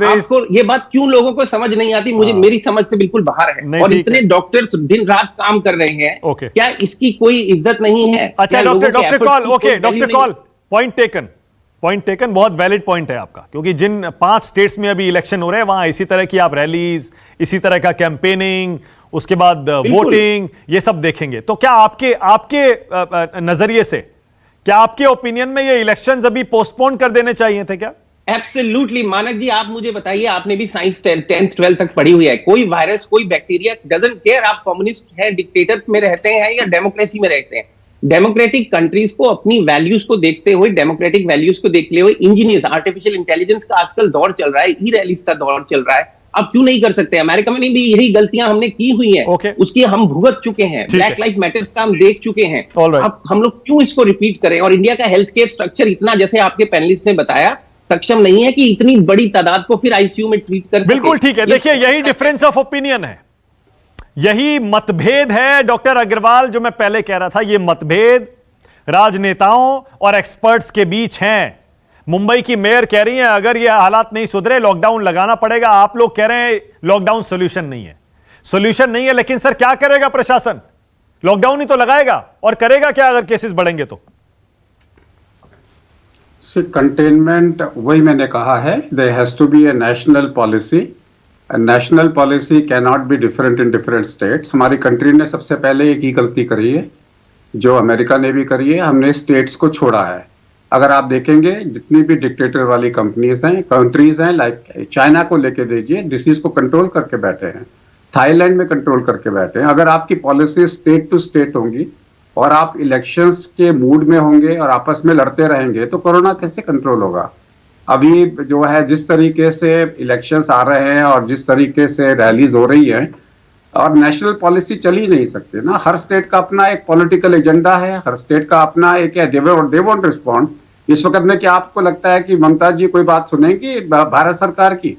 आपको ये बात क्यों लोगों को समझ नहीं आती? मुझे मेरी समझ से बिल्कुल बाहर है। और इतने डॉक्टर्स दिन रात काम कर रहे हैं, क्या इसकी कोई इज्जत नहीं है? अच्छा doctor call, okay doctor call, point taken, बहुत वैलिड पॉइंट है आपका, क्योंकि जिन 5 स्टेट्स में अभी इलेक्शन हो रहे हैं वहां इसी तरह की आप रैलीज, इसी तरह का कैंपेनिंग, उसके बाद वोटिंग, ये सब देखेंगे। तो क्या आपके नजरिए से, क्या आपके ओपिनियन में ये इलेक्शंस अभी पोस्टपोन कर देने चाहिए थे क्या? एब्सोल्युटली मानक जी, आप मुझे बताइए, आपने भी साइंस 10th 12th तक पढ़ी हुई है। कोई वायरस, कोई बैक्टीरिया डजंट केयर आप कम्युनिस्ट है, डिक्टेटर में रहते हैं या डेमोक्रेसी में रहते हैं। डेमोक्रेटिक कंट्रीज को अपनी वैल्यूज को देखते हुए, डेमोक्रेटिक वैल्यूज को देखते हुए, इंजीनियर्स, आर्टिफिशियल इंटेलिजेंस का आजकल दौर चल रहा है, ई रैलीज का दौर चल रहा है। अब क्यों नहीं कर सकते? अमेरिका में भी यही गलतियां हमने की हुई हैं, उसकी हम भुगत चुके हैं। ब्लैक लाइफ मैटर्स का हम देख चुके हैं। अब हम लोग क्यों इसको रिपीट करें? और इंडिया का हेल्थ केयर स्ट्रक्चर इतना, जैसे आपके पैनलिस्ट ने बताया, सक्षम नहीं है कि इतनी बड़ी तादाद को फिर आईसीयू में ट्रीट कर सके। बिल्कुल ठीक है। देखिए, यही डिफरेंस ऑफ ओपिनियन है, यही मतभेद है डॉक्टर अग्रवाल, जो मैं पहले कह रहा था। ये मतभेद राजनेताओं और एक्सपर्ट्स के बीच हैं। मुंबई की मेयर कह रही हैं अगर ये हालात नहीं सुधरे लॉकडाउन लगाना पड़ेगा। आप लोग कह रहे हैं लॉकडाउन सॉल्यूशन नहीं है, सॉल्यूशन नहीं है। लेकिन सर, क्या करेगा प्रशासन? लॉकडाउन ही तो लगाएगा, और करेगा क्या अगर केसेस बढ़ेंगे तो? कंटेनमेंट, वही मैंने कहा है, there has to be a national policy. National policy can not be different in different states. हमारी कंट्री ने सबसे पहले एक ही गलती करी है, जो अमेरिका ने भी करी है, हमने स्टेट्स को छोड़ा है। अगर आप देखेंगे, जितनी भी डिक्टेटर वाली कंट्रीज हैं, लाइक चाइना को लेके देखिए, डिसीज को कंट्रोल करके बैठे हैं, थाईलैंड में कंट्रोल करके बैठे हैं। अगर आपकी पॉलिसी स्टेट टू स्टेट होंगी और आप इलेक्शंस के मूड में होंगे और आपस में लड़ते रहेंगे, तो कोरोना कैसे कंट्रोल होगा? अभी जो है, जिस तरीके से इलेक्शंस आ रहे हैं और जिस तरीके से रैलीज हो रही है, और नेशनल पॉलिसी चल ही नहीं सकती ना। हर स्टेट का अपना एक पॉलिटिकल एजेंडा है, हर स्टेट का अपना एक है, दे वोंट रिस्पॉन्ड। इस वक्त में क्या आपको लगता है कि ममता जी कोई बात सुनेंगी भारत सरकार की?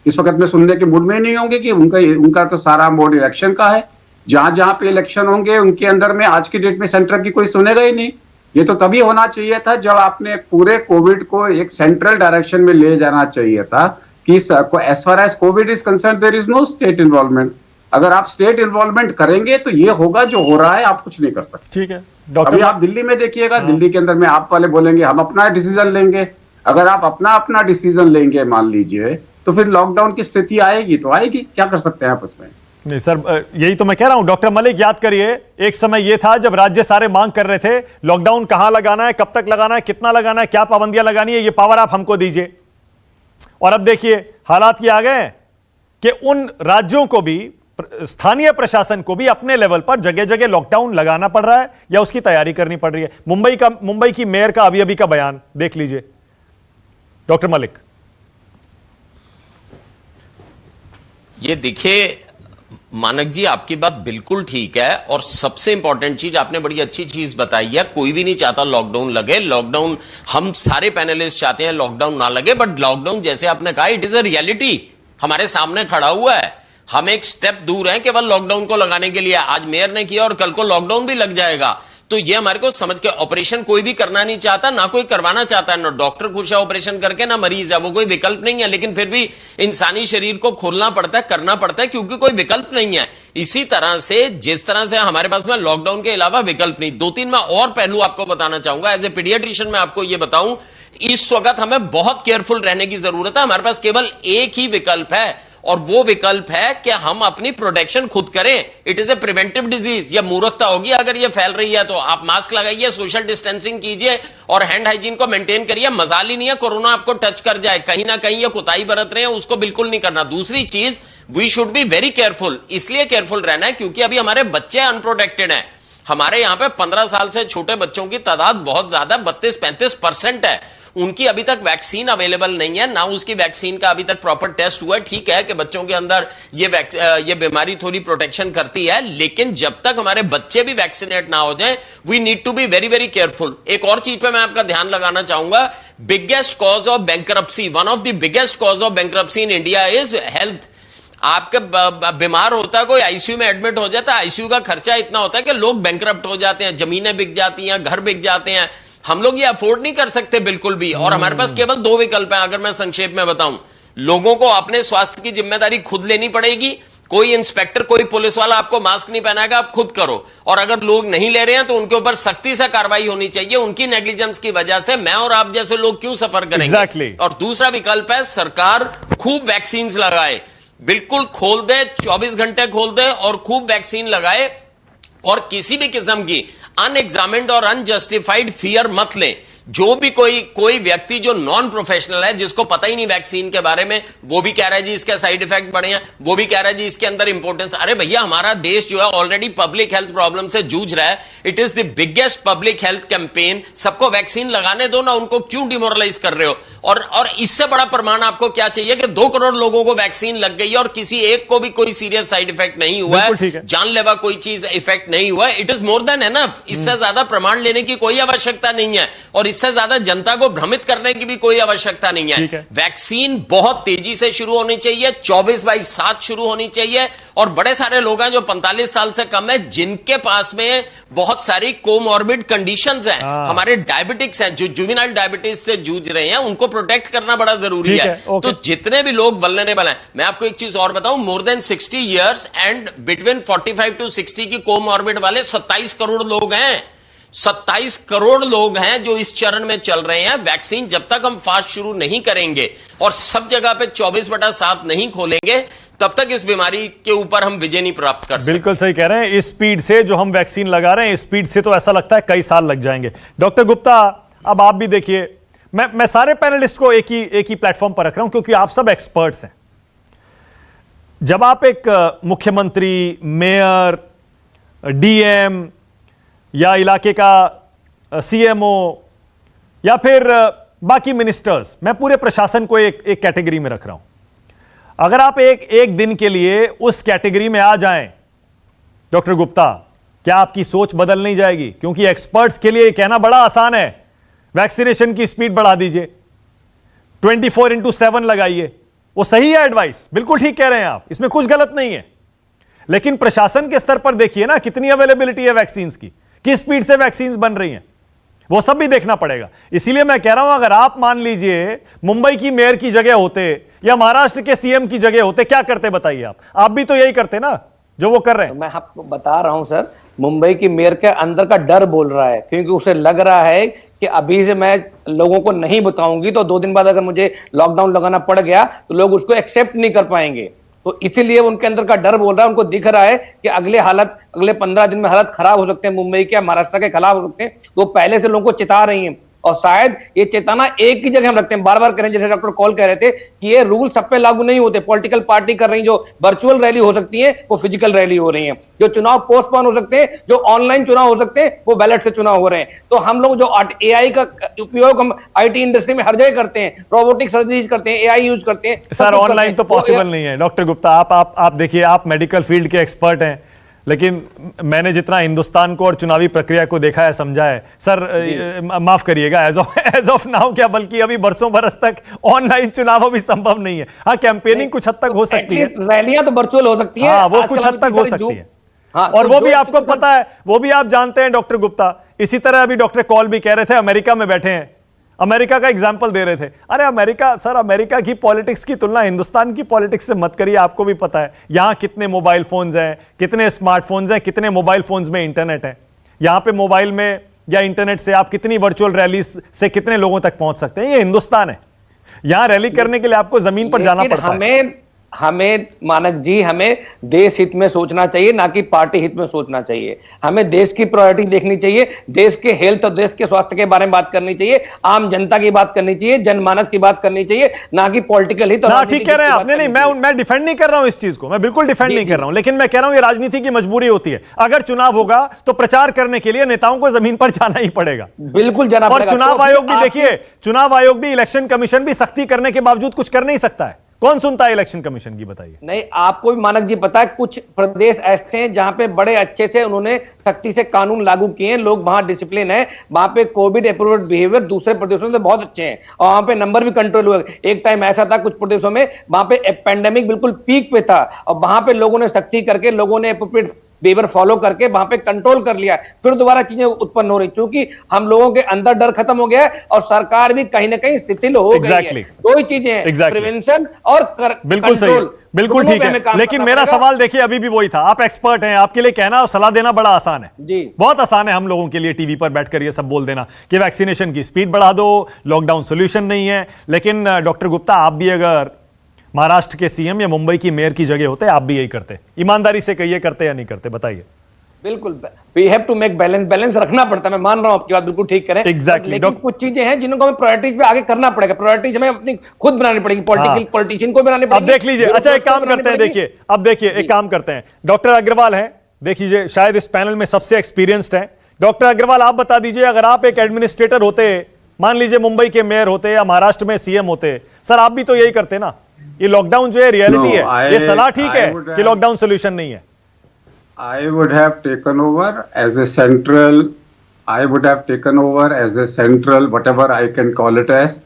इस वक्त में सुनने के मूड में नहीं होंगे कि उनका तो सारा मोड इलेक्शन का है। जहां जहां पे इलेक्शन होंगे उनके अंदर में आज की डेट में सेंटर की कोई सुनेगा ही नहीं। ये तो तभी होना चाहिए था जब आपने पूरे कोविड को एक सेंट्रल डायरेक्शन में ले जाना चाहिए था कि as far as Covid is concern there is no state involvement. अगर आप स्टेट इन्वॉल्वमेंट करेंगे तो ये होगा जो हो रहा है, आप कुछ नहीं कर सकते। ठीक है। अभी आप दिल्ली में देखिएगा, दिल्ली के अंदर में आप वाले बोलेंगे हम अपना डिसीजन लेंगे। अगर आप अपना डिसीजन लेंगे, मान लीजिए, तो फिर लॉकडाउन की स्थिति आएगी तो आएगी, क्या कर सकते हैं आपस में? नहीं सर, यही तो मैं कह रहा हूं डॉक्टर मलिक, याद करिए एक समय यह था जब राज्य सारे मांग कर रहे थे लॉकडाउन कहां लगाना है, कब तक लगाना है, कितना लगाना है, क्या पाबंदियां लगानी है, ये पावर आप हमको दीजिए। और अब देखिए हालात ये आ गए हैं कि उन राज्यों को भी, स्थानीय प्रशासन को भी अपने लेवल पर जगह जगह लॉकडाउन लगाना पड़ रहा है या उसकी तैयारी करनी पड़ रही है। मुंबई की मेयर का अभी का बयान देख लीजिए डॉक्टर मलिक। ये देखिए मानक जी, आपकी बात बिल्कुल ठीक है, और सबसे इंपॉर्टेंट चीज आपने बड़ी अच्छी चीज बताई है, कोई भी नहीं चाहता लॉकडाउन लगे। लॉकडाउन हम सारे पैनलिस्ट चाहते हैं लॉकडाउन ना लगे, बट लॉकडाउन जैसे आपने कहा इट इज अ रियलिटी, हमारे सामने खड़ा हुआ है। हम एक स्टेप दूर हैं केवल लॉकडाउन को लगाने के लिए। आज मेयर ने किया और कल को लॉकडाउन भी लग जाएगा, तो ये हमारे को समझ के, ऑपरेशन कोई भी करना नहीं चाहता, ना कोई करवाना चाहता है, ना डॉक्टर खुश है ऑपरेशन करके, ना मरीज है, वो कोई विकल्प नहीं है। लेकिन फिर भी इंसानी शरीर को खोलना पड़ता है, करना पड़ता है, क्योंकि कोई विकल्प नहीं है। इसी तरह से जिस तरह से हमारे पास में लॉकडाउन के अलावा विकल्प नहीं, 2-3 मैं और पहलू आपको बताना चाहूंगा। एज ए पीडियाट्रिशियन मैं आपको यह बताऊं, इस वक्त हमें बहुत केयरफुल रहने की जरूरत है। हमारे पास केवल एक ही विकल्प है, और वो विकल्प है कि हम अपनी प्रोटेक्शन खुद करें। It is a preventive disease. ये मूर्खता होगी अगर ये फैल रही है तो। आप मास्क लगाइए, सोशल डिस्टेंसिंग कीजिए और हैंड हाइजीन को मेंटेन करिए। मजाल ही नहीं है कोरोना आपको टच कर जाए, कहीं ना कहीं ये कुताही बरत रहे हैं, उसको बिल्कुल नहीं करना। दूसरी चीज, we should be very careful. इसलिए केयरफुल रहना है क्योंकि अभी हमारे बच्चे अनप्रोटेक्टेड हैं। हमारे यहां पे 15 साल से छोटे बच्चों की तादाद बहुत ज्यादा, 32-35% है। उनकी अभी तक वैक्सीन अवेलेबल नहीं है, ना उसकी वैक्सीन का अभी तक प्रॉपर टेस्ट हुआ है। ठीक है कि बच्चों के अंदर ये बीमारी थोड़ी प्रोटेक्शन करती है, लेकिन जब तक हमारे बच्चे भी वैक्सीनेट ना हो जाएं, we need to be very very careful. एक और चीज पे मैं आपका ध्यान लगाना चाहूंगा, biggest cause of bankruptcy, one of the biggest cause of bankruptcy in India is health. आपके बीमार होता है कोई, आईसीयू में एडमिट हो जाता है, आईसीयू का खर्चा इतना होता है कि लोग बैंकरप्ट हो जाते हैं, जमीनें बिक जाती हैं, घर बिक जाते हैं। हम लोग ये अफोर्ड नहीं कर सकते बिल्कुल भी। और हमारे पास केवल 2 विकल्प हैं, अगर मैं संक्षेप में बताऊं। लोगों को अपने स्वास्थ्य की जिम्मेदारी खुद लेनी पड़ेगी। कोई इंस्पेक्टर, कोई पुलिस वाला आपको मास्क नहीं पहनाएगा, आप खुद करो। और अगर लोग नहीं ले रहे हैं तो उनके ऊपर सख्ती से कार्रवाई होनी चाहिए। उनकी नेग्लिजेंस की वजह से मैं और आप जैसे लोग क्यों सफर करेंगे। Exactly. और दूसरा विकल्प है, सरकार खूब वैक्सीन लगाए, बिल्कुल खोल दे, 24 घंटे खोल दे और खूब वैक्सीन लगाए। और किसी भी किस्म की अनएग्जामिन्ड और अनजस्टिफाइड फियर मत लें। जो भी कोई व्यक्ति जो नॉन प्रोफेशनल है, जिसको पता ही नहीं वैक्सीन के बारे में, वो भी कह रहा है जी इसके साइड इफेक्ट बढ़े हैं, वो भी कह रहा है जी इसके अंदर इंपॉर्टेंस। अरे भैया, हमारा देश जो है ऑलरेडी पब्लिक हेल्थ प्रॉब्लम से जूझ रहा है। It is the biggest public health campaign. सबको वैक्सीन लगाने दो ना, उनको क्यों डिमोरलाइज कर रहे हो। और इससे बड़ा प्रमाण आपको क्या चाहिए कि 2 करोड़ लोगों को वैक्सीन लग गई है और किसी एक को भी कोई सीरियस साइड इफेक्ट नहीं हुआ है, जानलेवा कोई चीज इफेक्ट नहीं हुआ है। It is more than enough. इससे ज्यादा प्रमाण लेने की कोई आवश्यकता नहीं है और इससे ज्यादा जनता को भ्रमित करने की भी कोई आवश्यकता नहीं है। वैक्सीन बहुत तेजी से शुरू होनी चाहिए, 24/7 शुरू होनी चाहिए। और बड़े सारे लोग हैं जो 45 साल से कम है, जिनके पास में बहुत सारी कोमॉर्बिड कंडीशंस हैं। हमारे डायबिटिक्स हैं जो जुवेनाइल डायबिटीज से जूझ रहे हैं, उनको प्रोटेक्ट करना बड़ा जरूरी है। तो जितने भी लोग वल्नरेबल हैं, मैं आपको एक चीज और बताऊं, more than 60 years and between 45 to 60 की कोमॉर्बिड वाले 27 करोड़ लोग हैं। 27 करोड़ लोग हैं जो इस चरण में चल रहे हैं। वैक्सीन जब तक हम फास्ट शुरू नहीं करेंगे और सब जगह पे 24/7 नहीं खोलेंगे, तब तक इस बीमारी के ऊपर हम विजय नहीं प्राप्त कर सकते। बिल्कुल सही कह रहे हैं। इस स्पीड से जो हम वैक्सीन लगा रहे हैं, इस स्पीड से तो ऐसा लगता है कई साल लग जाएंगे। डॉक्टर गुप्ता, अब आप भी देखिए, मैं सारे पैनलिस्ट को एक ही प्लेटफॉर्म पर रख रहा हूं क्योंकि आप सब एक्सपर्ट्स हैं। जब आप एक मुख्यमंत्री, मेयर, डीएम या इलाके का सीएमओ या फिर बाकी मिनिस्टर्स, मैं पूरे प्रशासन को एक कैटेगरी में रख रहा हूं। अगर आप एक दिन के लिए उस कैटेगरी में आ जाएं, डॉक्टर गुप्ता, क्या आपकी सोच बदल नहीं जाएगी? क्योंकि एक्सपर्ट्स के लिए कहना बड़ा आसान है, वैक्सीनेशन की स्पीड बढ़ा दीजिए, 24/7 लगाइए। वो सही है एडवाइस, बिल्कुल ठीक कह रहे हैं आप, इसमें कुछ गलत नहीं है। लेकिन प्रशासन के स्तर पर देखिए ना, कितनी अवेलेबिलिटी है वैक्सीन की, किस स्पीड से वैक्सीन बन रही हैं, वो सब भी देखना पड़ेगा। इसीलिए मैं कह रहा हूं, अगर आप मान लीजिए मुंबई की मेयर की जगह होते या महाराष्ट्र के सीएम की जगह होते, क्या करते बताइए? आप भी तो यही करते ना जो वो कर रहे हैं। मैं आपको बता रहा हूं सर, मुंबई की मेयर के अंदर का डर बोल रहा है, क्योंकि उसे लग रहा है कि अभी से मैं लोगों को नहीं बताऊंगी तो 2 दिन बाद अगर मुझे लॉकडाउन लगाना पड़ गया तो लोग उसको एक्सेप्ट नहीं कर पाएंगे। तो इसीलिए उनके अंदर का डर बोल रहा है, उनको दिख रहा है कि अगले 15 दिन में हालत खराब हो सकते हैं, मुंबई के या महाराष्ट्र के खिलाफ हो सकते हैं। वो पहले से लोगों को चिता रही हैं और शायद ये चेताना एक ही जगह हम रखते हैं, बार बार करें, जैसे डॉक्टर कॉल कह रहे थे कि ये रूल सब पे लागू नहीं होते। पॉलिटिकल पार्टी कर रही, जो वर्चुअल रैली हो सकती है वो फिजिकल रैली हो रही है, जो चुनाव पोस्टपोन हो सकते हैं, जो ऑनलाइन चुनाव हो सकते हैं वो बैलेट से चुनाव हो रहे हैं। तो हम लोग जो एआई का उपयोग हम आईटी इंडस्ट्री में हर जगह करते हैं, रोबोटिक सर्जरीज करते हैं, एआई यूज करते हैं। सर ऑनलाइन तो पॉसिबल नहीं है। डॉक्टर गुप्ता आप देखिए, आप मेडिकल फील्ड के एक्सपर्ट हैं, लेकिन मैंने जितना हिंदुस्तान को और चुनावी प्रक्रिया को देखा है, समझा है सर, माफ करिएगा, एज ऑफ नाउ क्या, बल्कि अभी बरसों बरस तक ऑनलाइन चुनाव अभी संभव नहीं है। हाँ, कैंपेनिंग कुछ हद तक हो सकती है, रैलियां तो वर्चुअल हो सकती है, हाँ वो कुछ हद तक हो सकती है। हाँ, और वो भी आपको पता है, वो भी आप जानते हैं डॉक्टर गुप्ता। इसी तरह अभी डॉक्टर कॉल भी कह रहे थे, अमेरिका में बैठे हैं, अमेरिका का एग्जाम्पल दे रहे थे। अरे अमेरिका, सर अमेरिका की पॉलिटिक्स की तुलना हिंदुस्तान की पॉलिटिक्स से मत करिए, आपको भी पता है यहां कितने मोबाइल फोन्स हैं, कितने स्मार्टफोन्स हैं, कितने मोबाइल फोन्स में इंटरनेट है। यहां पे मोबाइल में या इंटरनेट से आप कितनी वर्चुअल रैली से कितने लोगों तक पहुंच सकते हैं। ये हिंदुस्तान है, यहां रैली करने के लिए आपको जमीन पर जाना पड़ता है। हमें मानक जी, हमें देश हित में सोचना चाहिए, ना कि पार्टी हित में सोचना चाहिए। हमें देश की प्रायोरिटी देखनी चाहिए, देश के हेल्थ और देश के स्वास्थ्य के बारे में बात करनी चाहिए, आम जनता की बात करनी चाहिए, जनमानस की बात करनी चाहिए, ना कि पॉलिटिकल हित। और ठीक कह रहे हैं आप। नहीं, मैं डिफेंड नहीं कर रहा हूं इस चीज को, मैं बिल्कुल डिफेंड नहीं कर रहा हूं, लेकिन मैं कह रहा हूं ये राजनीति की मजबूरी होती है। अगर चुनाव होगा तो प्रचार करने के लिए नेताओं को जमीन पर जाना ही पड़ेगा, बिल्कुल जाना पड़ेगा। और चुनाव आयोग भी देखिए, चुनाव आयोग भी, इलेक्शन कमीशन भी सख्ती करने के बावजूद कुछ कर नहीं सकता है। कौन सुनता है इलेक्शन कमीशन की, बताइए। नहीं, आपको भी मानक जी पता है, कुछ प्रदेश ऐसे हैं जहां पे बड़े अच्छे से उन्होंने सख्ती से कानून लागू किए हैं, लोग वहां डिसिप्लिन है, वहां पे कोविड अप्रोप्रिएट बिहेवियर दूसरे प्रदेशों से बहुत अच्छे हैं और वहां पे नंबर भी कंट्रोल हुआ। एक टाइम ऐसा था कुछ प्रदेशों में, वहां पे पेंडेमिक बिल्कुल पीक पे था और वहां पे लोगों ने सख्ती करके, लोगों ने अप्रोप्रिएट बिहेवियर फॉलो करके वहां पे कंट्रोल कर लिया। फिर दोबारा चीजें उत्पन्न हो रही, क्योंकि हम लोगों के अंदर डर खत्म हो गया है और सरकार भी कहीं ना कहीं शिथिल हो गई है। दो ही चीजें हैं, प्रिवेंशन और बिल्कुल सही, बिल्कुल ठीक है। लेकिन मेरा सवाल देखिए अभी भी वही था। आप एक्सपर्ट हैं, आपके लिए कहना और सलाह देना बड़ा आसान है जी, बहुत आसान है हम लोगों के लिए टीवी पर बैठकर ये सब बोल देना कि वैक्सीनेशन की स्पीड बढ़ा दो, लॉकडाउन सोल्यूशन नहीं है। लेकिन डॉक्टर गुप्ता, आप भी अगर महाराष्ट्र के सीएम या मुंबई की मेयर की जगह होते, आप भी यही करते? ईमानदारी से कहिए, करते या नहीं करते, बताइए। बिल्कुल, we have to make balance रखना पड़ता है। मैं मान रहा हूं आपकी बात, बिल्कुल ठीक करें। एग्जैक्टली। लेकिन कुछ चीजें हैं जिनको हमें प्रायोरिटीज पे आगे करना पड़ेगा। प्रायोरिटीज हमें अपनी खुद बनानी पड़ेगी, पॉलिटिशियन को बनानी पड़ेगी। अब देख लीजिए, अच्छा एक काम करते हैं, देखिए अब देखिए एक काम करते हैं, डॉक्टर अग्रवाल हैं, देखिए शायद इस पैनल में सबसे एक्सपीरियंस्ड हैं। डॉक्टर अग्रवाल, आप बता दीजिए, अगर आप एक एडमिनिस्ट्रेटर होते, मान लीजिए मुंबई के मेयर होते या महाराष्ट्र में सीएम होते, सर आप भी तो यही करते ना। ये लॉकडाउन जो है रियलिटी है, ये सलाह ठीक है कि लॉकडाउन सोल्यूशन नहीं है। I would have taken over as a central, whatever I can call it as.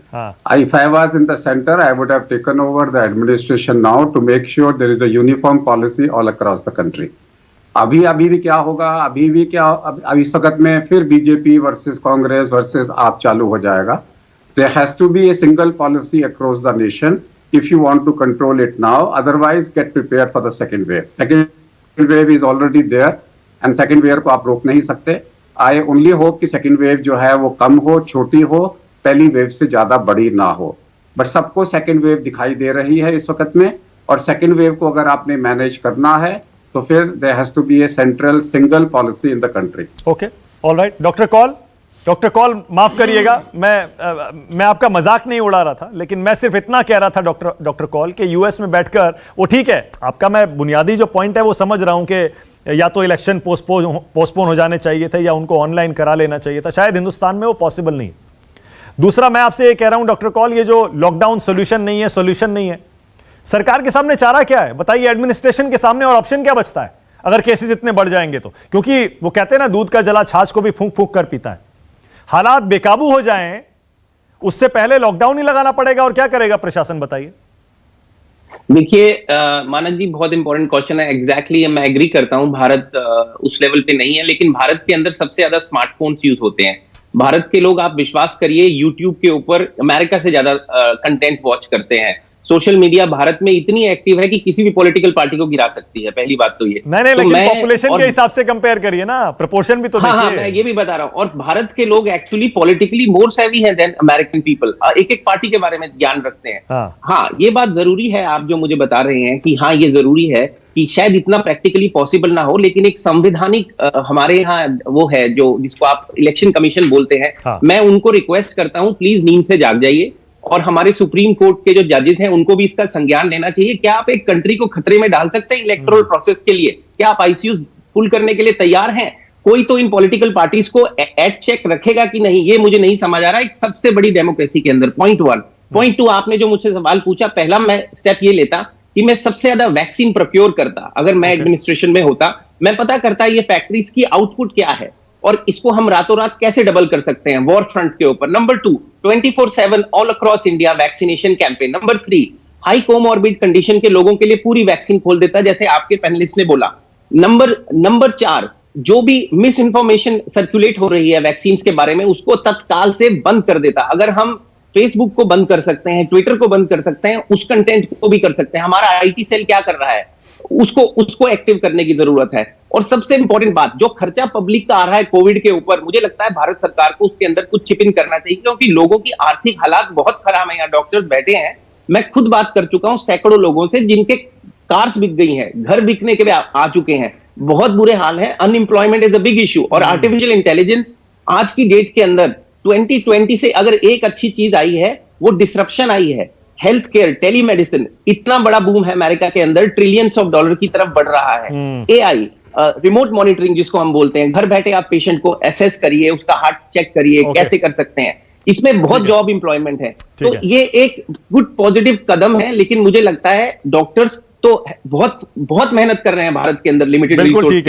If I was in the center, I would have taken over the administration now to make sure there is a uniform policy all across the country. अभी भी क्या होगा, अब इस वक्त में फिर बीजेपी वर्सेस कांग्रेस वर्सेस आप चालू हो जाएगा। There has to be a single policy across the nation if you want to control it now. Otherwise, get prepared for the second wave. Second wave is already there, and second wave को आप रोक नहीं सकते। I only hope कि second wave जो है वो कम हो, छोटी हो, पहली वेव से ज्यादा बड़ी ना हो। बट सबको second wave दिखाई दे रही है इस वक्त में, और second wave को अगर आपने मैनेज करना है तो फिर there has to be a central single policy in the country. Okay, all right. Doctor call माफ करिएगा, मैं आपका मजाक नहीं उड़ा रहा था, लेकिन मैं सिर्फ इतना कह रहा था डॉक्टर कॉल के यूएस में बैठकर, वो ठीक है, आपका मैं बुनियादी जो पॉइंट है वो समझ रहा हूं कि या तो इलेक्शन पोस्टपोन हो जाने चाहिए थे या उनको ऑनलाइन करा लेना चाहिए था। शायद हिंदुस्तान में वो पॉसिबल नहीं। दूसरा, मैं आपसे ये कह रहा हूं डॉक्टर कॉल, ये जो लॉकडाउन सोल्यूशन नहीं है, सरकार के सामने चारा क्या है बताइए? एडमिनिस्ट्रेशन के सामने और ऑप्शन क्या बचता है अगर केसेस इतने बढ़ जाएंगे तो? क्योंकि वो कहते हैं ना, दूध का जला छाछ को भी फूंक फूंक कर पीता है। हालात बेकाबू हो जाएं उससे पहले लॉकडाउन ही लगाना पड़ेगा, और क्या करेगा प्रशासन, बताइए। देखिए मानक जी, बहुत इंपॉर्टेंट क्वेश्चन है। एग्जैक्टली मैं एग्री करता हूं, भारत उस लेवल पे नहीं है, लेकिन भारत के अंदर सबसे ज्यादा स्मार्टफोन्स यूज होते हैं। भारत के लोग, आप विश्वास करिए, यूट्यूब के ऊपर अमेरिका से ज्यादा कंटेंट वॉच करते हैं। सोशल मीडिया भारत में इतनी एक्टिव है कि किसी भी पॉलिटिकल पार्टी को गिरा सकती है। पहली बात तो ये नहीं, तो लेकिन पॉपुलेशन के हिसाब से कंपेयर करिए ना, प्रोपोर्शन भी तो देखिए। हाँ, मैं ये भी बता रहा हूं। और भारत के लोग एक्चुअली पॉलिटिकली मोर सेवी हैं देन अमेरिकन पीपल। एक एक पार्टी के बारे में ज्ञान रखते हैं। हाँ, ये बात जरूरी है आप जो मुझे बता रहे हैं कि हाँ ये जरूरी है कि शायद इतना प्रैक्टिकली पॉसिबल ना हो, लेकिन एक संवैधानिक हमारे यहाँ वो है जो जिसको आप इलेक्शन कमीशन बोलते हैं। मैं उनको रिक्वेस्ट करता हूं प्लीज नींद से जाग जाइए, और हमारे सुप्रीम कोर्ट के जो जजेस हैं उनको भी इसका संज्ञान लेना चाहिए। क्या आप एक कंट्री को खतरे में डाल सकते हैं इलेक्टोरल प्रोसेस के लिए? क्या आप आईसीयू फुल करने के लिए तैयार हैं? कोई तो इन पॉलिटिकल पार्टीज को एट चेक रखेगा कि नहीं, ये मुझे नहीं समझ आ रहा है एक सबसे बड़ी डेमोक्रेसी के अंदर। पॉइंट 1। पॉइंट 2, आपने जो मुझसे सवाल पूछा, पहला मैं स्टेप ये लेता कि मैं सबसे ज्यादा वैक्सीन प्रोक्योर करता। अगर मैं एडमिनिस्ट्रेशन में होता, मैं पता करता ये फैक्ट्रीज की आउटपुट क्या है और इसको हम रातों रात कैसे डबल कर सकते हैं वॉर फ्रंट के ऊपर। Number 2, 24/7 all across India vaccination campaign. Number 3, high comorbid condition के लोगों के लिए पूरी वैक्सीन खोल देता जैसे आपके पैनलिस्ट ने बोला। नंबर 4, जो भी मिस इंफॉर्मेशन सर्कुलेट हो रही है वैक्सीन के बारे में उसको तत्काल से बंद कर देता। अगर हम फेसबुक को बंद कर सकते हैं, ट्विटर को बंद कर सकते हैं, उस कंटेंट को भी कर सकते हैं। हमारा आईटी सेल क्या कर रहा है, उसको एक्टिव करने की जरूरत है। और सबसे इंपॉर्टेंट बात, जो खर्चा पब्लिक का आ रहा है कोविड के ऊपर, मुझे लगता है भारत सरकार को उसके अंदर कुछ चिप इन करना चाहिए, क्योंकि लोगों की आर्थिक हालात बहुत खराब है। यहाँ डॉक्टर्स बैठे हैं, मैं खुद बात कर चुका हूं सैकड़ों लोगों से जिनके कार्स बिक गई हैं, घर बिकने के भी आ चुके हैं, बहुत बुरे हाल है। Unemployment is a big issue. और आर्टिफिशियल इंटेलिजेंस आज की डेट के अंदर 2020 से अगर एक अच्छी चीज आई है वो डिसरप्शन आई है। हेल्थ केयर, टेलीमेडिसिन, इतना बड़ा बूम है अमेरिका के अंदर, ट्रिलियंस ऑफ डॉलर की तरफ बढ़ रहा है। एआई, रिमोट मॉनिटरिंग जिसको हम बोलते हैं, घर बैठे आप पेशेंट को असेस करिए, उसका हार्ट चेक करिए, कैसे कर सकते हैं। इसमें बहुत जॉब इंप्लॉयमेंट है। तो ये एक गुड पॉजिटिव कदम है, लेकिन मुझे लगता है डॉक्टर्स तो बहुत मेहनत कर रहे हैं भारत के अंदर लिमिटेड रिसोर्स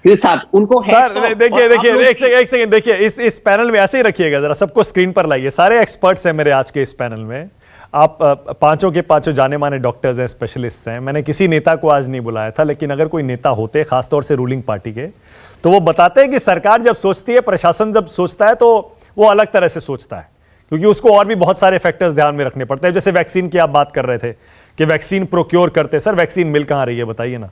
के साथ। उनको सर देखिए एक सेकंड देखिए, इस पैनल में ऐसे ही रखिएगा, जरा सबको स्क्रीन पर लाइए। सारे एक्सपर्ट्स हैं मेरे आज के इस पैनल में। आप पांचों के पांचों जाने माने डॉक्टर्स हैं, स्पेशलिस्ट हैं। मैंने किसी नेता को आज नहीं बुलाया था, लेकिन अगर कोई नेता होते खासतौर से रूलिंग पार्टी के, तो वो बताते हैं कि सरकार जब सोचती है, प्रशासन जब सोचता है, तो वो अलग तरह से सोचता है, क्योंकि उसको और भी बहुत सारे फैक्टर्स ध्यान में रखने पड़ते हैं। जैसे वैक्सीन की आप बात कर रहे थे कि वैक्सीन प्रोक्योर करते, सर वैक्सीन मिल कहां रही है बताइए ना।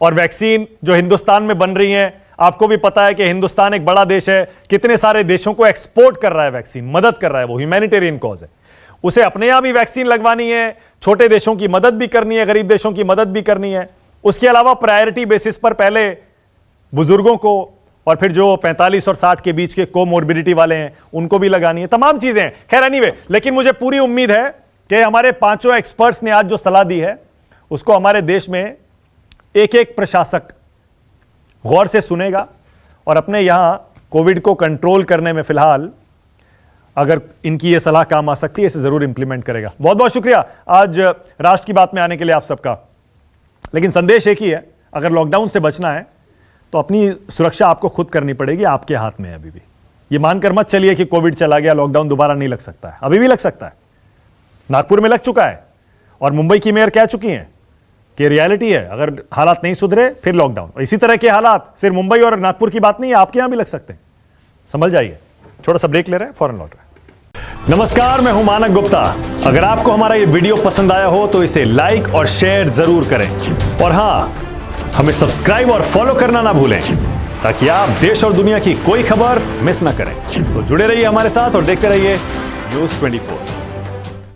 और वैक्सीन जो हिंदुस्तान में बन रही है, आपको भी पता है कि हिंदुस्तान एक बड़ा देश है, कितने सारे देशों को एक्सपोर्ट कर रहा है वैक्सीन, मदद कर रहा है, वो ह्यूमैनिटेरियन कॉज है। उसे अपने यहां भी वैक्सीन लगवानी है, छोटे देशों की मदद भी करनी है, गरीब देशों की मदद भी करनी है। उसके अलावा प्रायोरिटी बेसिस पर पहले बुजुर्गों को, और फिर जो 45 और 60 के बीच के कोमोर्बिडिटी वाले हैं उनको भी लगानी है, तमाम चीजें हैं। खैर एनीवे, लेकिन मुझे पूरी उम्मीद है कि हमारे पांचों एक्सपर्ट्स ने आज जो सलाह दी है उसको हमारे देश में एक एक प्रशासक गौर से सुनेगा और अपने यहां कोविड को कंट्रोल करने में फिलहाल अगर इनकी यह सलाह काम आ सकती है, इसे जरूर इंप्लीमेंट करेगा। बहुत बहुत शुक्रिया आज राष्ट्र की बात में आने के लिए आप सबका। लेकिन संदेश एक ही है, अगर लॉकडाउन से बचना है तो अपनी सुरक्षा आपको खुद करनी पड़ेगी, आपके हाथ में है अभी भी। ये मानकर मत चलिए कि कोविड चला गया, लॉकडाउन दोबारा नहीं लग सकता है, अभी भी लग सकता है। नागपुर में लग चुका है और मुंबई की मेयर कह चुकी हैं कि रियलिटी है, अगर हालात नहीं सुधरे फिर लॉकडाउन। इसी तरह के हालात सिर्फ मुंबई और नागपुर की बात नहीं है, आपके यहां भी लग सकते हैं, समझ जाइए। छोटा सा ब्रेक ले रहे हैं, फौरन लौट रहे हैं। नमस्कार, मैं हूं मानक गुप्ता। अगर आपको हमारा ये वीडियो पसंद आया हो तो इसे लाइक और शेयर जरूर करें, और हां, हमें सब्सक्राइब और फॉलो करना ना भूलें, ताकि आप देश और दुनिया की कोई खबर मिस ना करें। तो जुड़े रहिए हमारे साथ और देखते रहिए News 24।